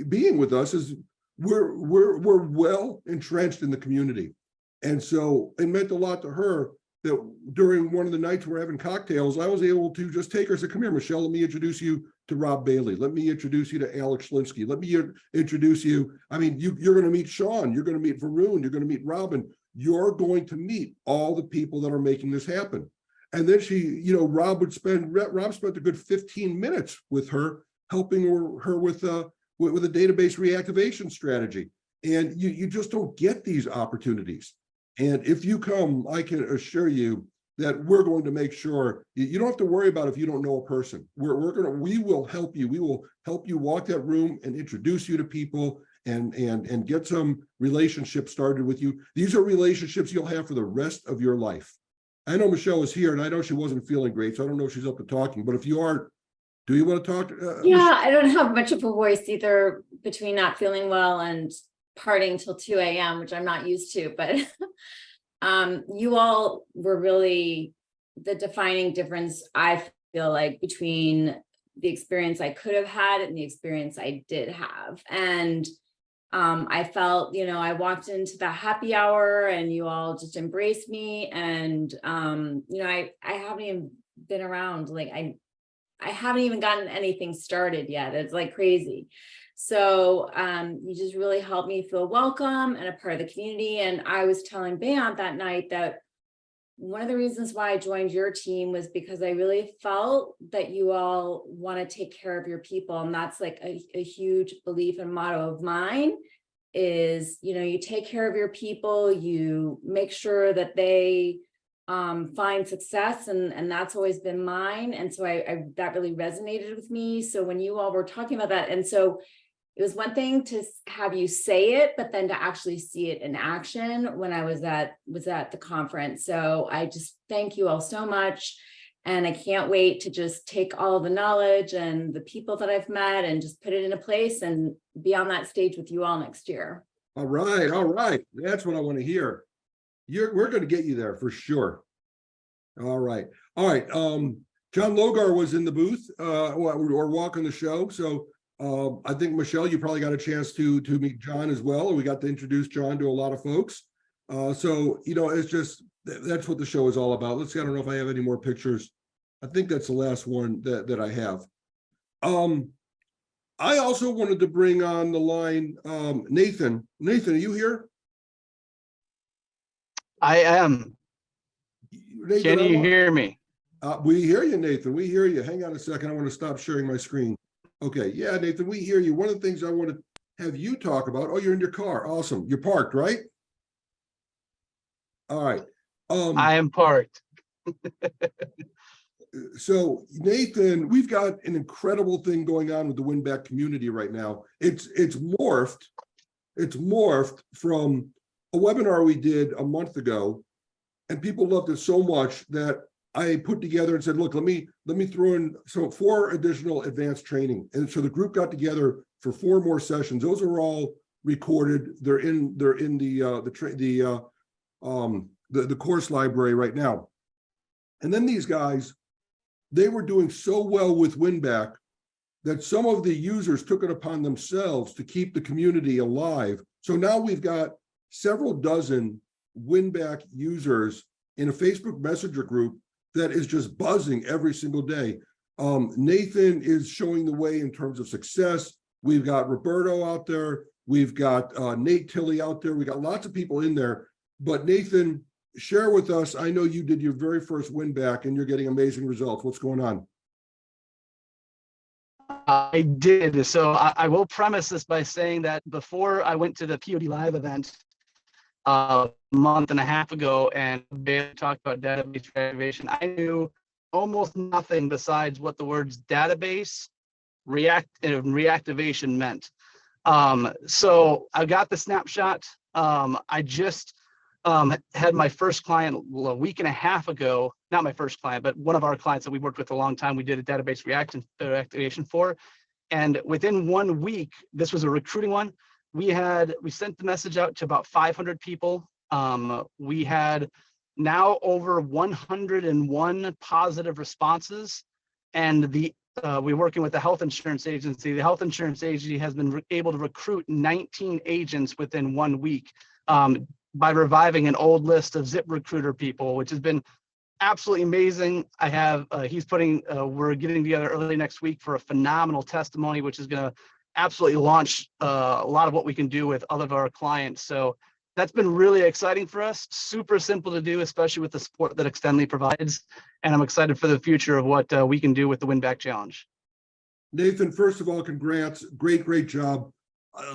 being with us is we're well entrenched in the community. And so it meant a lot to her that during one of the nights we're having cocktails, I was able to just take her and say, come here, Michelle, let me introduce you to Rob Bailey. Let me introduce you to Alex Schlinsky. Let me introduce you. I mean, you're going to meet Sean. You're going to meet Varun. You're going to meet Robin. You're going to meet all the people that are making this happen. And then Rob spent a good 15 minutes with her, helping her with a database reactivation strategy. And you just don't get these opportunities. And if you come, I can assure you that we're going to make sure you don't have to worry about if you don't know a person. We will help you. We will help you walk that room and introduce you to people and get some relationships started with you. These are relationships you'll have for the rest of your life. I know Michelle is here, and I know she wasn't feeling great, so I don't know if she's up to talking. But if you are, do you want to talk? Yeah, I don't have much of a voice either, between not feeling well and partying till 2 a.m., which I'm not used to. But you all were really the defining difference, I feel like, between the experience I could have had and the experience I did have. And I felt, I walked into the happy hour and you all just embraced me. And, I haven't even been around, like I haven't even gotten anything started yet. It's like crazy. So you just really helped me feel welcome and a part of the community. And I was telling Bayant that night that one of the reasons why I joined your team was because I really felt that you all want to take care of your people. And that's like a huge belief and motto of mine is, you take care of your people, you make sure that they find success. And that's always been mine. And so I that really resonated with me. So when you all were talking about that, and so it was one thing to have you say it, but then to actually see it in action when I was at the conference. So I just thank you all so much. And I can't wait to just take all of the knowledge and the people that I've met and just put it into place and be on that stage with you all next year. All right. That's what I want to hear. We're going to get you there for sure. All right. John Logar was in the booth or walking the show. So I think, Michelle, you probably got a chance to meet John as well. We got to introduce John to a lot of folks. It's just, that's what the show is all about. Let's see, I don't know if I have any more pictures. I think that's the last one that I have. I also wanted to bring on the line Nathan. Nathan, are you here? I am. Nathan, Can you hear me? We hear you, Nathan. We hear you. Hang on a second. I want to stop sharing my screen. Okay. Yeah, Nathan, we hear you. One of the things I want to have you talk about. Oh, you're in your car. Awesome. You're parked, right? All right. I am parked. So Nathan, we've got an incredible thing going on with the WinBack community right now. It's morphed from a webinar we did a month ago, and people loved it so much that I put together and said, look, let me throw in 4 additional advanced training. And so the group got together for 4 more sessions. Those are all recorded. They're in the course library right now. And then these guys, they were doing so well with Winback that some of the users took it upon themselves to keep the community alive. So now we've got several dozen Winback users in a Facebook Messenger group that is just buzzing every single day. Nathan is showing the way in terms of success. We've got Roberto out there. We've got Nate Tilley out there. We got lots of people in there. But Nathan, share with us. I know you did your very first Winback and you're getting amazing results. What's going on? I did. So I will premise this by saying that before I went to the POD Live event a month and a half ago and they talked about database reactivation, I knew almost nothing besides what the words database, reactivation meant. So I got the Snapshot. I just had my first client a week and a half ago, not my first client, but one of our clients that we worked with a long time, we did a database reactivation for. And within 1 week, this was a recruiting one, we sent the message out to about 500 people. We had now over 101 positive responses. And we're working with the health insurance agency. The health insurance agency has been able to recruit 19 agents within 1 week by reviving an old list of ZipRecruiter people, which has been absolutely amazing. I have, we're getting together early next week for a phenomenal testimony, which is going to absolutely launch a lot of what we can do with all of our clients. So that's been really exciting for us. Super simple to do, especially with the support that Extendly provides. And I'm excited for the future of what we can do with the Winback Challenge. Nathan, first of all, congrats. Great job.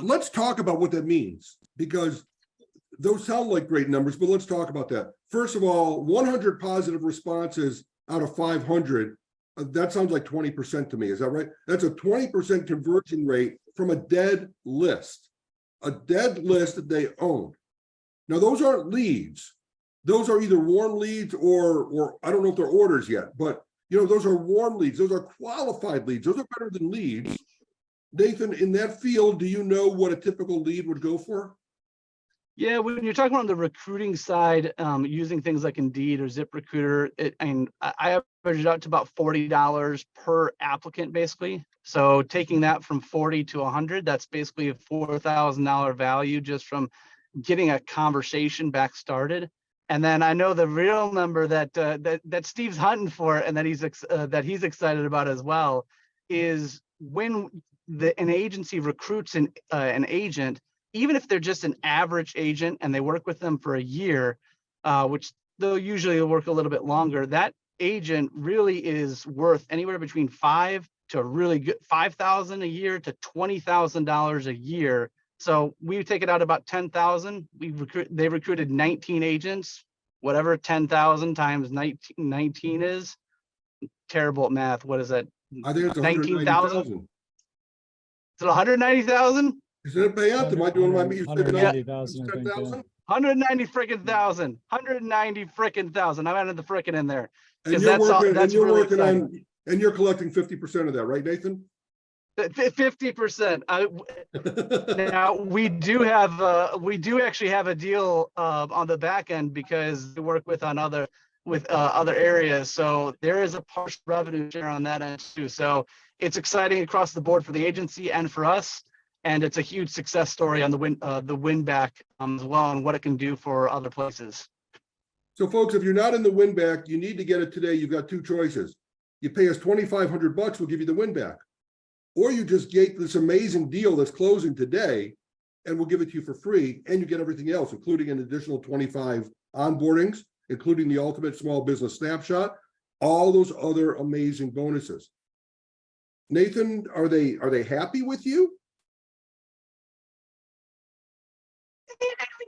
Let's talk about what that means, because those sound like great numbers, but let's talk about that. First of all, 100 positive responses out of 500. That sounds like 20% to me. Is that right? That's a 20% conversion rate from a dead list that they own. Now, those aren't leads. Those are either warm leads or I don't know if they're orders yet, but those are warm leads. Those are qualified leads. Those are better than leads. Nathan, in that field, do you know what a typical lead would go for? Yeah, when you're talking on the recruiting side, using things like Indeed or ZipRecruiter, I average it out to about $40 per applicant, basically. So taking that from 40 to 100, that's basically a $4,000 value just from getting a conversation back started. And then I know the real number that Steve's hunting for and that he's excited about as well is when an agency recruits an agent. Even if they're just an average agent and they work with them for a year, which they'll usually work a little bit longer, that agent really is worth anywhere between $5,000 a year to $20,000 a year. So we take it out about 10,000. They recruited 19 agents, whatever 10,000 times 19 is. Terrible at math. What is that? I think it's 19,000. Is it 190,000? Is it a payout? Am I doing my 190,000? 190 freaking thousand. 190 freaking thousand. I'm adding the freaking in there. And you're collecting 50% of that, right, Nathan? 50%. Now we do actually have a deal on the back end because we work with other areas. So there is a partial revenue share on that end too. So it's exciting across the board for the agency and for us. And it's a huge success story on the Winback as well, and what it can do for other places. So, folks, if you're not in the Winback, you need to get it today. You've got 2 choices. You pay us $2,500, we'll give you the Winback, or you just get this amazing deal that's closing today, and we'll give it to you for free, and you get everything else, including an additional 25 onboardings, including the ultimate small business snapshot, all those other amazing bonuses. Nathan, are they happy with you?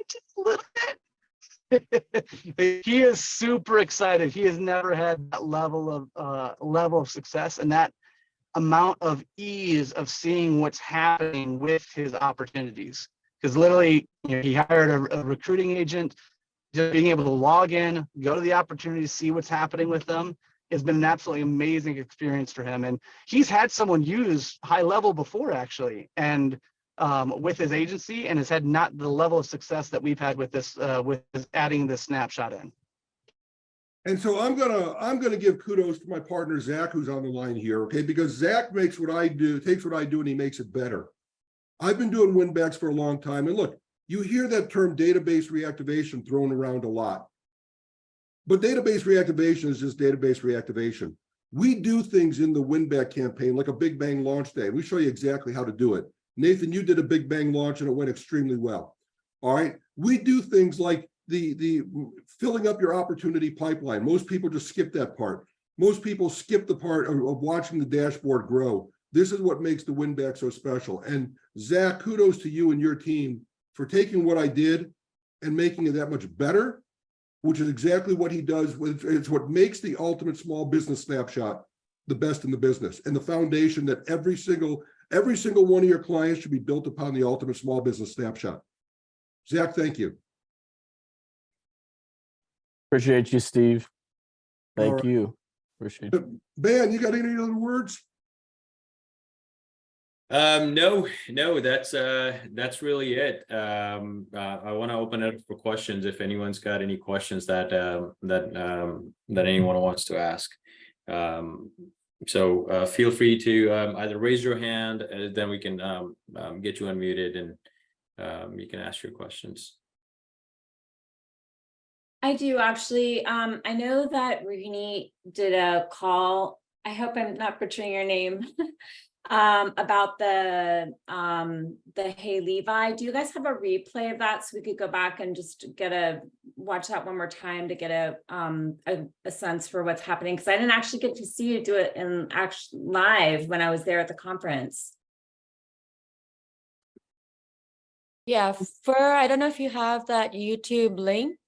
Just a little bit. He is super excited. He has never had that level of success and that amount of ease of seeing what's happening with his opportunities. Because literally, he hired a recruiting agent. just being able to log in, go to the opportunity to see what's happening with them has been an absolutely amazing experience for him. And he's had someone use High Level before, actually, and with his agency, and has had not the level of success that we've had with this, with adding this snapshot in. And so I'm gonna give kudos to my partner Zach, who's on the line here, okay? Because Zach makes what I do, takes what I do, and he makes it better. I've been doing win-backs for a long time, and look, you hear that term database reactivation thrown around a lot. But database reactivation is just database reactivation. We do things in the win-back campaign like a Big Bang launch day. We show you exactly how to do it. Nathan, you did a Big Bang launch and it went extremely well. All right. We do things like the filling up your opportunity pipeline. Most people just skip that part. Most people skip the part of watching the dashboard grow. This is what makes the win-back so special. And Zach, kudos to you and your team for taking what I did and making it that much better, which is exactly what he does. It's what makes the ultimate small business snapshot the best in the business, and the foundation that every single one of your clients should be built upon the ultimate small business snapshot. Zach, thank you. Appreciate you, Steve. Thank right. you. Appreciate you. Ben, you got any other words? No, that's really it. I want to open it up for questions if anyone's got any questions that anyone wants to ask. So feel free to either raise your hand, then we can get you unmuted, and you can ask your questions. I do actually. I know that Rini did a call. I hope I'm not butchering your name. About the Hey Levi. Do you guys have a replay of that so we could go back and just watch that one more time to get a sense for what's happening? Because I didn't actually get to see you do it in live when I was there at the conference. Yeah, I don't know if you have that YouTube link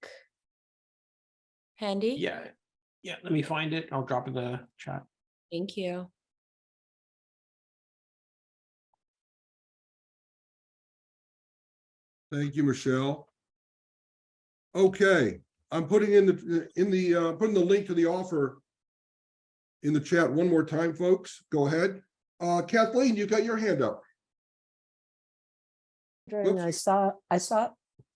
handy. Yeah. Let me find it. I'll drop it in the chat. Thank you. Thank you, Michelle. Okay, I'm putting putting the link to the offer in the chat one more time, folks. Go ahead. Kathleen, you got your hand up. I saw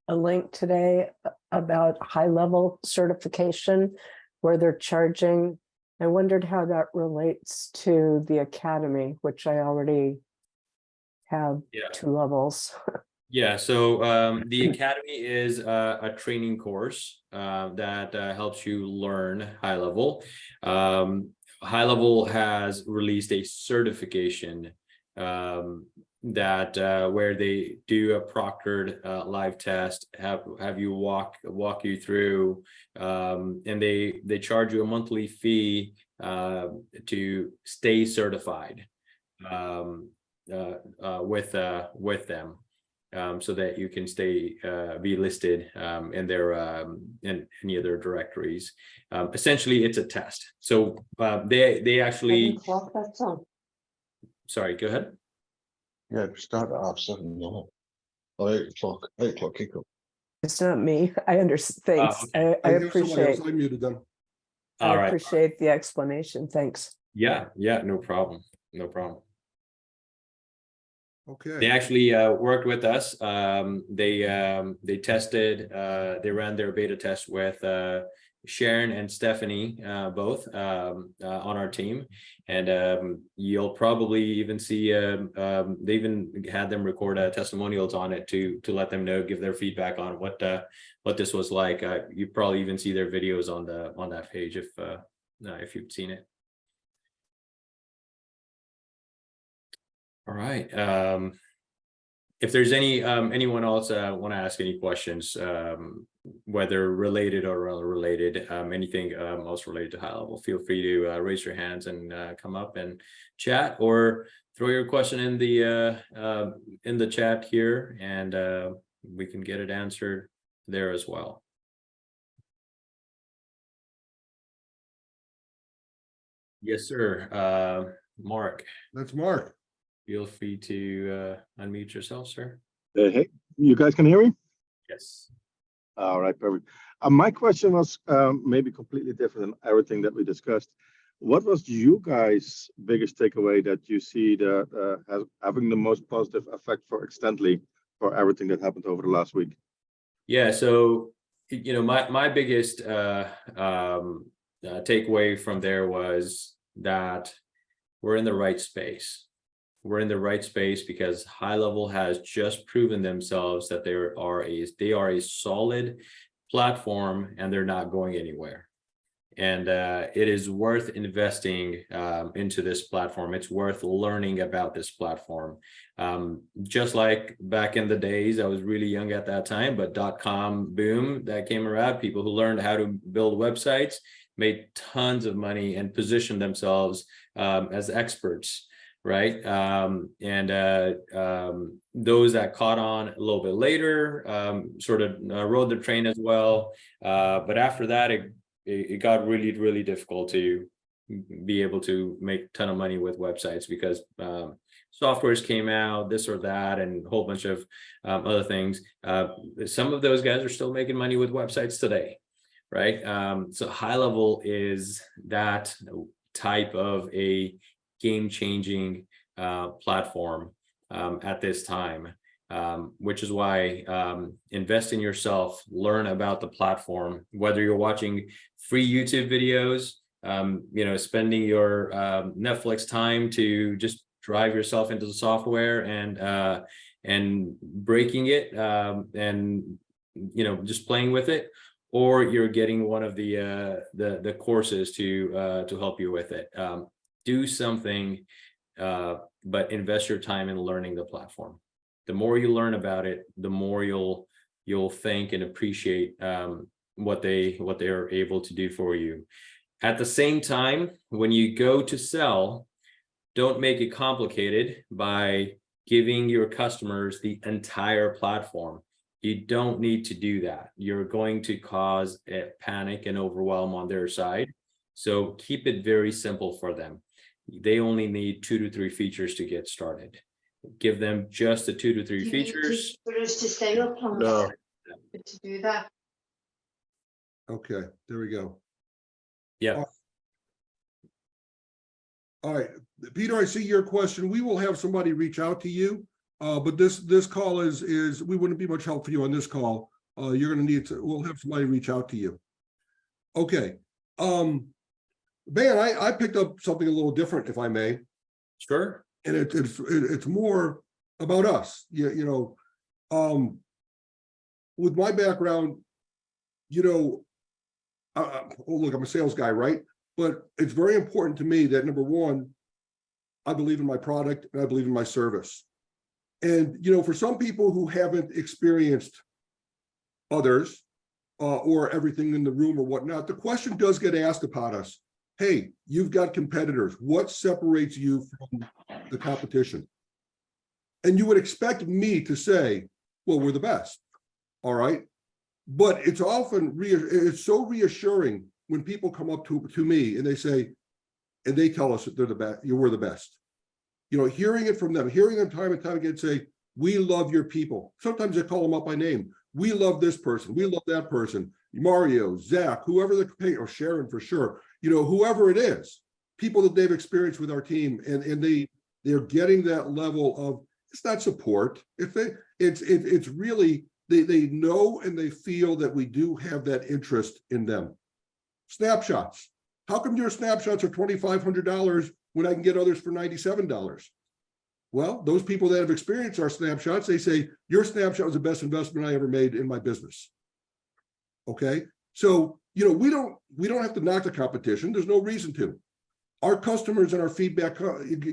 a link today about high level certification where they're charging. I wondered how that relates to the academy, which I already have 2 levels. Yeah, so the Academy is a training course that helps you learn high level. High level has released a certification that where they do a proctored live test, have you walk you through, and they charge you a monthly fee to stay certified with them. So that you can be listed in any of their directories. Essentially, it's a test. So they actually. Sorry, go ahead. Yeah, start at 7:30 or 8 o'clock. 8 o'clock kickoff. It's not me. I understand. Thanks. Okay. I appreciate. I muted them. All right. I appreciate the explanation. Thanks. Yeah, no problem. No problem. Okay. They actually worked with us. They tested. They ran their beta test with Sharon and Stephanie, both on our team, and you'll probably even see. They even had them record testimonials on it to let them know, give their feedback on what this was like. You probably even see their videos on that page if you've seen it. All right. If there's anyone else want to ask any questions, whether related or unrelated, anything else related to high level, feel free to raise your hands and come up and chat, or throw your question in the chat here, and we can get it answered there as well. Yes, sir. Mark. That's Mark. Feel free to unmute yourself, sir. Hey, you guys can hear me? Yes. All right, perfect. My question was maybe completely different than everything that we discussed. What was you guys' biggest takeaway that you see that has having the most positive effect for Extendly for everything that happened over the last week? Yeah, so my biggest takeaway from there was that we're in the right space. We're in the right space because High Level has just proven themselves that they are a solid platform and they're not going anywhere. And it is worth investing into this platform. It's worth learning about this platform. Just like back in the days, I was really young at that time, but .com boom that came around, people who learned how to build websites made tons of money and positioned themselves as experts, right? Those that caught on a little bit later sort of rode the train as well. But after that, it got really, really difficult to be able to make a ton of money with websites because softwares came out, this or that, and a whole bunch of other things. Some of those guys are still making money with websites today, right? So High Level is that type of a game-changing platform at this time. Which is why invest in yourself, learn about the platform, whether you're watching free YouTube videos, spending your Netflix time to just drive yourself into the software and breaking it and just playing with it, or you're getting one of the courses to help you with it. Do something, but invest your time in learning the platform. The more you learn about it, the more you'll think and appreciate what they are able to do for you. At the same time, when you go to sell, don't make it complicated by giving your customers the entire platform. You don't need to do that. You're going to cause a panic and overwhelm on their side. So keep it very simple for them. They only need 2 to 3 features to get started. Give them just the 2 to 3 features. For us to stay up on No. to do that. Okay, there we go. Yeah. All right, Peter, I see your question. We will have somebody reach out to you, but this call is we wouldn't be much help for you on this call. You're going to need to. We'll have somebody reach out to you. Okay, Ben, I picked up something a little different, if I may. Sure. And it's more about us. With my background, look, I'm a sales guy, right? But it's very important to me that, number one, I believe in my product and I believe in my service. And, for some people who haven't experienced others or everything in the room or whatnot, the question does get asked about us. Hey, you've got competitors. What separates you from the competition? And you would expect me to say, well, we're the best. All right. But it's often, it's so reassuring when people come up to me and they say, and they tell us that they're the best, we're the best. Hearing it from them, hearing them time and time again say, we love your people. Sometimes I call them up by name. We love this person. We love that person. Mario, Zach, whoever or Sharon for sure. Whoever it is, people that they've experienced with our team, and they're getting that level of, it's not support. It's really, they know and they feel that we do have that interest in them. Snapshots. How come your snapshots are $2,500 when I can get others for $97? Well, those people that have experienced our snapshots, they say, your snapshot was the best investment I ever made in my business. Okay. So, we don't have to knock the competition. There's no reason to. Our customers and our feedback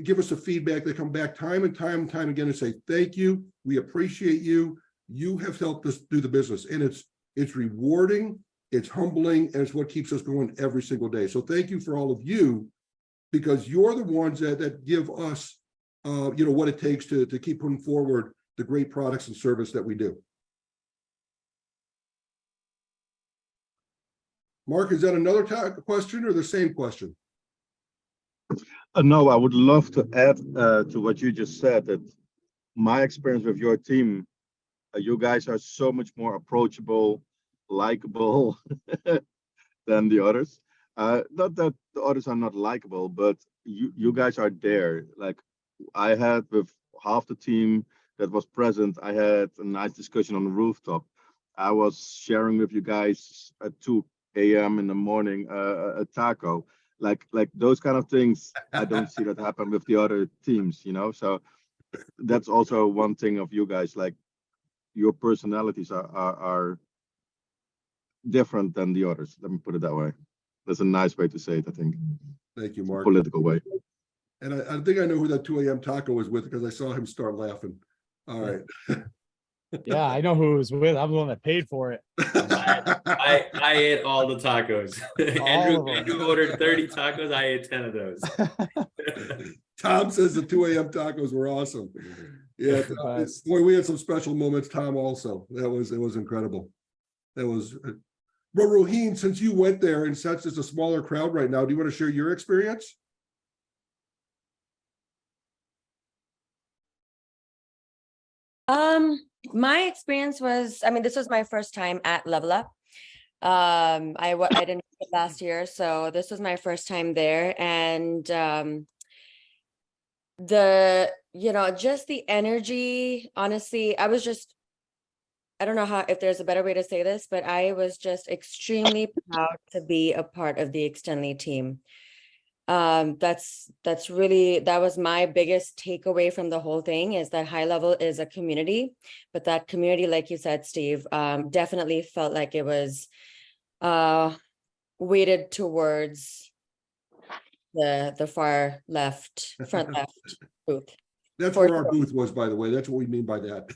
give us the feedback. They come back time and time again and say, thank you. We appreciate you. You have helped us do the business. And it's rewarding, it's humbling, and it's what keeps us going every single day. So thank you for all of you, because you're the ones that give us, what it takes to keep putting forward the great products and service that we do. Mark, is that another question or the same question? No, I would love to add to what you just said, that my experience with your team, you guys are so much more approachable. likable than the others. Not that the others are not likable, but you guys are there. Like I had with half the team that was present, I had a nice discussion on the rooftop. I was sharing with you guys at 2 a.m. in the morning a taco. Like those kind of things, I don't see that happen with the other teams, you know. So that's also one thing of you guys. Like your personalities are different than the others. Let me put it that way. That's a nice way to say it, I think. Thank you, Mark. Political way. And I think I know who that 2 a.m. taco was with because I saw him start laughing. All right. Yeah, I know who it was with. I'm the one that paid for it. I ate all the tacos. All of them. Andrew ordered 30 tacos. I ate 10 of those. Tom says the 2 a.m. tacos were awesome. Yeah, boy, we had some special moments. Tom also. It was incredible. That was. But Roheen, since you went there and since it's a smaller crowd right now, do you want to share your experience? My experience was, I mean, this was my first time at LevelUp. I didn't go last year, so this was my first time there, and just the energy, honestly, I don't know if there's a better way to say this, but I was just extremely proud to be a part of the Extendly team. That was my biggest takeaway from the whole thing, is that High Level is a community, but that community, like you said, Steve, definitely felt like it was weighted towards the far left, front left booth. That's where our booth was, by the way. That's what we mean by that.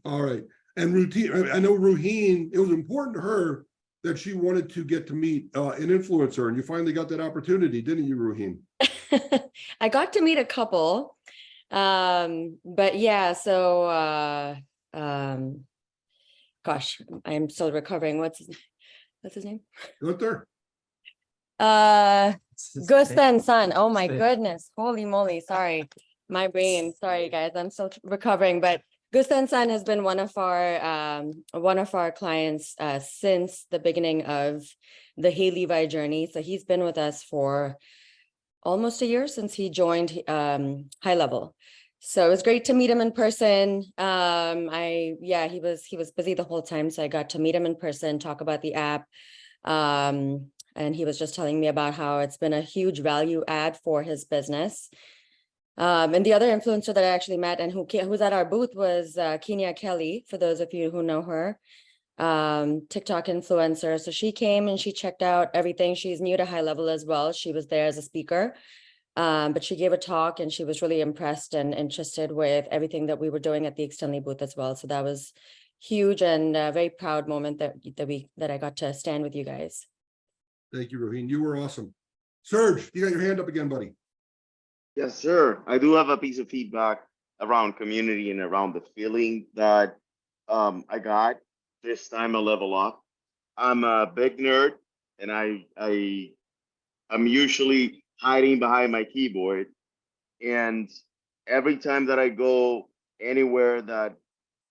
All right. And I know Ruheen, it was important to her that she wanted to get to meet an influencer, and you finally got that opportunity, didn't you, Ruheen? I got to meet a couple, but yeah, so gosh, I'm still recovering. What's his name? Gunther. Gusten Son. Oh my goodness, holy moly! Sorry, my brain. Sorry, guys, I'm still recovering, but. Gusten San has been one of our clients since the beginning of the Hey Levi journey. So he's been with us for almost a year since he joined High Level. So it was great to meet him in person. He was busy the whole time, so I got to meet him in person, talk about the app, and he was just telling me about how it's been a huge value add for his business. And the other influencer that I actually met and who was at our booth was Kenya Kelly, for those of you who know her, TikTok influencer. So she came and she checked out everything. She's new to High Level as well. She was there as a speaker, but she gave a talk and she was really impressed and interested with everything that we were doing at the Extendly booth as well. So that was huge and a very proud moment that I got to stand with you guys. Thank you, Roheen. You were awesome. Serge, you got your hand up again, buddy. Yes, sir. I do have a piece of feedback around community and around the feeling that I got this time at LevelUp. I'm a big nerd, and I'm usually hiding behind my keyboard. And every time that I go anywhere that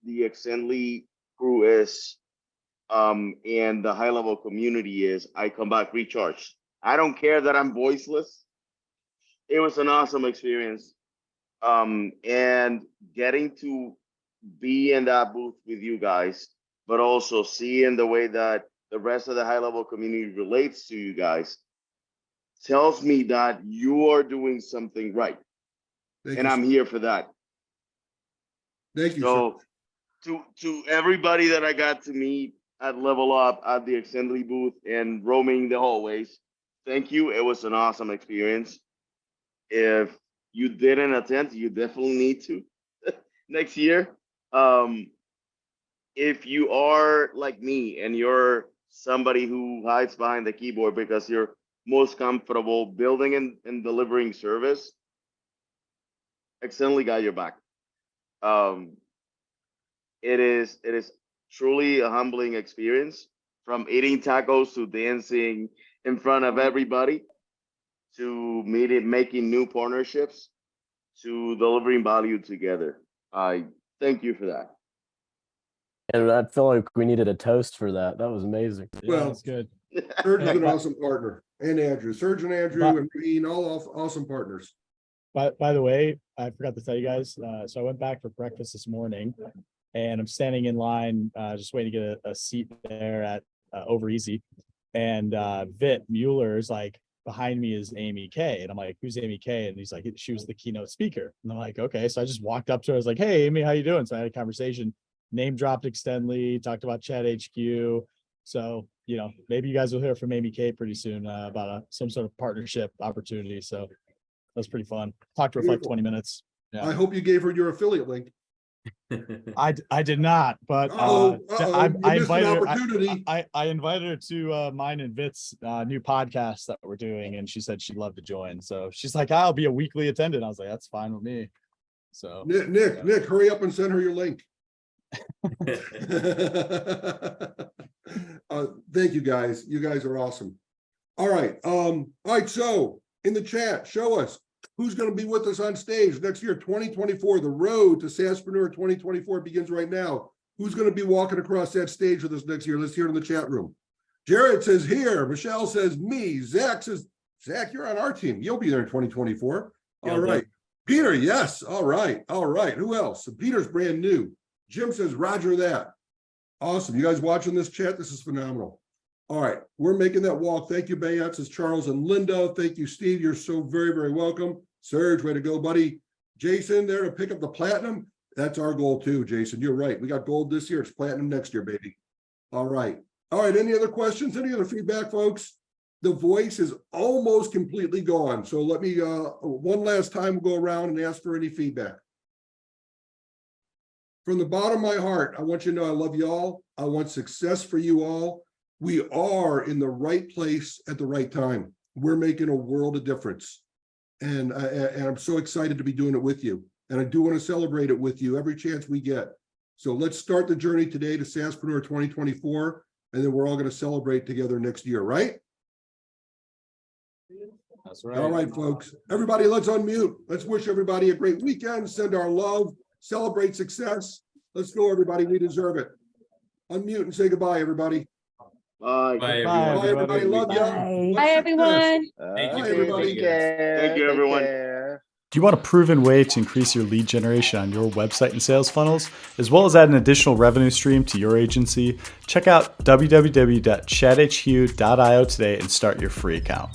the Extendly crew is and the High Level community is, I come back recharged. I don't care that I'm voiceless. It was an awesome experience. And getting to be in that booth with you guys, but also seeing the way that the rest of the High Level community relates to you guys tells me that you are doing something right. And I'm here for that. Thank you. So to everybody that I got to meet at LevelUp at the Extendly booth and roaming the hallways, thank you. It was an awesome experience. If you didn't attend, you definitely need to next year. If you are like me and you're somebody who hides behind the keyboard because you're most comfortable building and delivering service, Extendly got your back. It is truly a humbling experience, from eating tacos to dancing in front of everybody, to making new partnerships, to delivering value together. I thank you for that. And I feel like we needed a toast for that. That was amazing. Well, That's good. Serge is an awesome partner, and Andrew. Serge and Andrew But- and Ian, all awesome partners. By the way, I forgot to tell you guys, so I went back for breakfast this morning and I'm standing in line, just waiting to get a seat there at Over Easy. And Vit Mueller is like, behind me is Amy K. And I'm like, who's Amy K? And he's like, she was the keynote speaker. And I'm like, okay. So I just walked up to her. I was like, hey, Amy, how you doing? So I had a conversation, name dropped Extendly, talked about Chat HQ. So, you know, maybe you guys will hear from Amy K pretty soon about some sort of partnership opportunity. So that was pretty fun. Talked to her for like Beautiful. 20 minutes. Yeah. I hope you gave her your affiliate link. I did not, but Uh-oh, I you missed an invited her, opportunity. I invited her to mine and Vit's new podcast that we're doing, and she said she'd love to join. So she's like, I'll be a weekly attendant. I was like, that's fine with me. So Nick, hurry up and send her your link. Thank you guys. You guys are awesome. All right. So in the chat, show us who's going to be with us on stage next year, 2024. The road to SaaSpreneur 2024 begins right now. Who's going to be walking across that stage with us next year? Let's hear it in the chat room. Jared says here. Michelle says me. Zach says, Zach, you're on our team. You'll be there in 2024. All right. Peter, yes. All right. All right. Who else? Peter's brand new. Jim says, Roger that. Awesome. You guys watching this chat? This is phenomenal. All right. We're making that walk. Thank you, Bayat, says Charles and Linda. Thank you, Steve. You're so very, very welcome. Serge, way to go, buddy. Jason, there to pick up the platinum. That's our goal too, Jason. You're right. We got gold this year. It's platinum next year, baby. All right. All right. Any other questions? Any other feedback, folks? The voice is almost completely gone. So let me, one last time, go around and ask for any feedback. From the bottom of my heart, I want you to know I love you all. I want success for you all. We are in the right place at the right time. We're making a world of difference. And I'm so excited to be doing it with you. And I do want to celebrate it with you every chance we get. So let's start the journey today to SaaSpreneur 2024. And then we're all going to celebrate together next year, right? That's right. All right, folks. Everybody, let's unmute. Let's wish everybody a great weekend. Send our love. Celebrate success. Let's go, everybody. We deserve it. Unmute and say goodbye, everybody. Bye. Bye, Bye, everybody. Love you. Bye. Bye, everyone. Thank you Bye, for everybody. joining us. Thank you, everyone. Do you want a proven way to increase your lead generation on your website and sales funnels, as well as add an additional revenue stream to your agency? Check out www.chathq.io today and start your free account.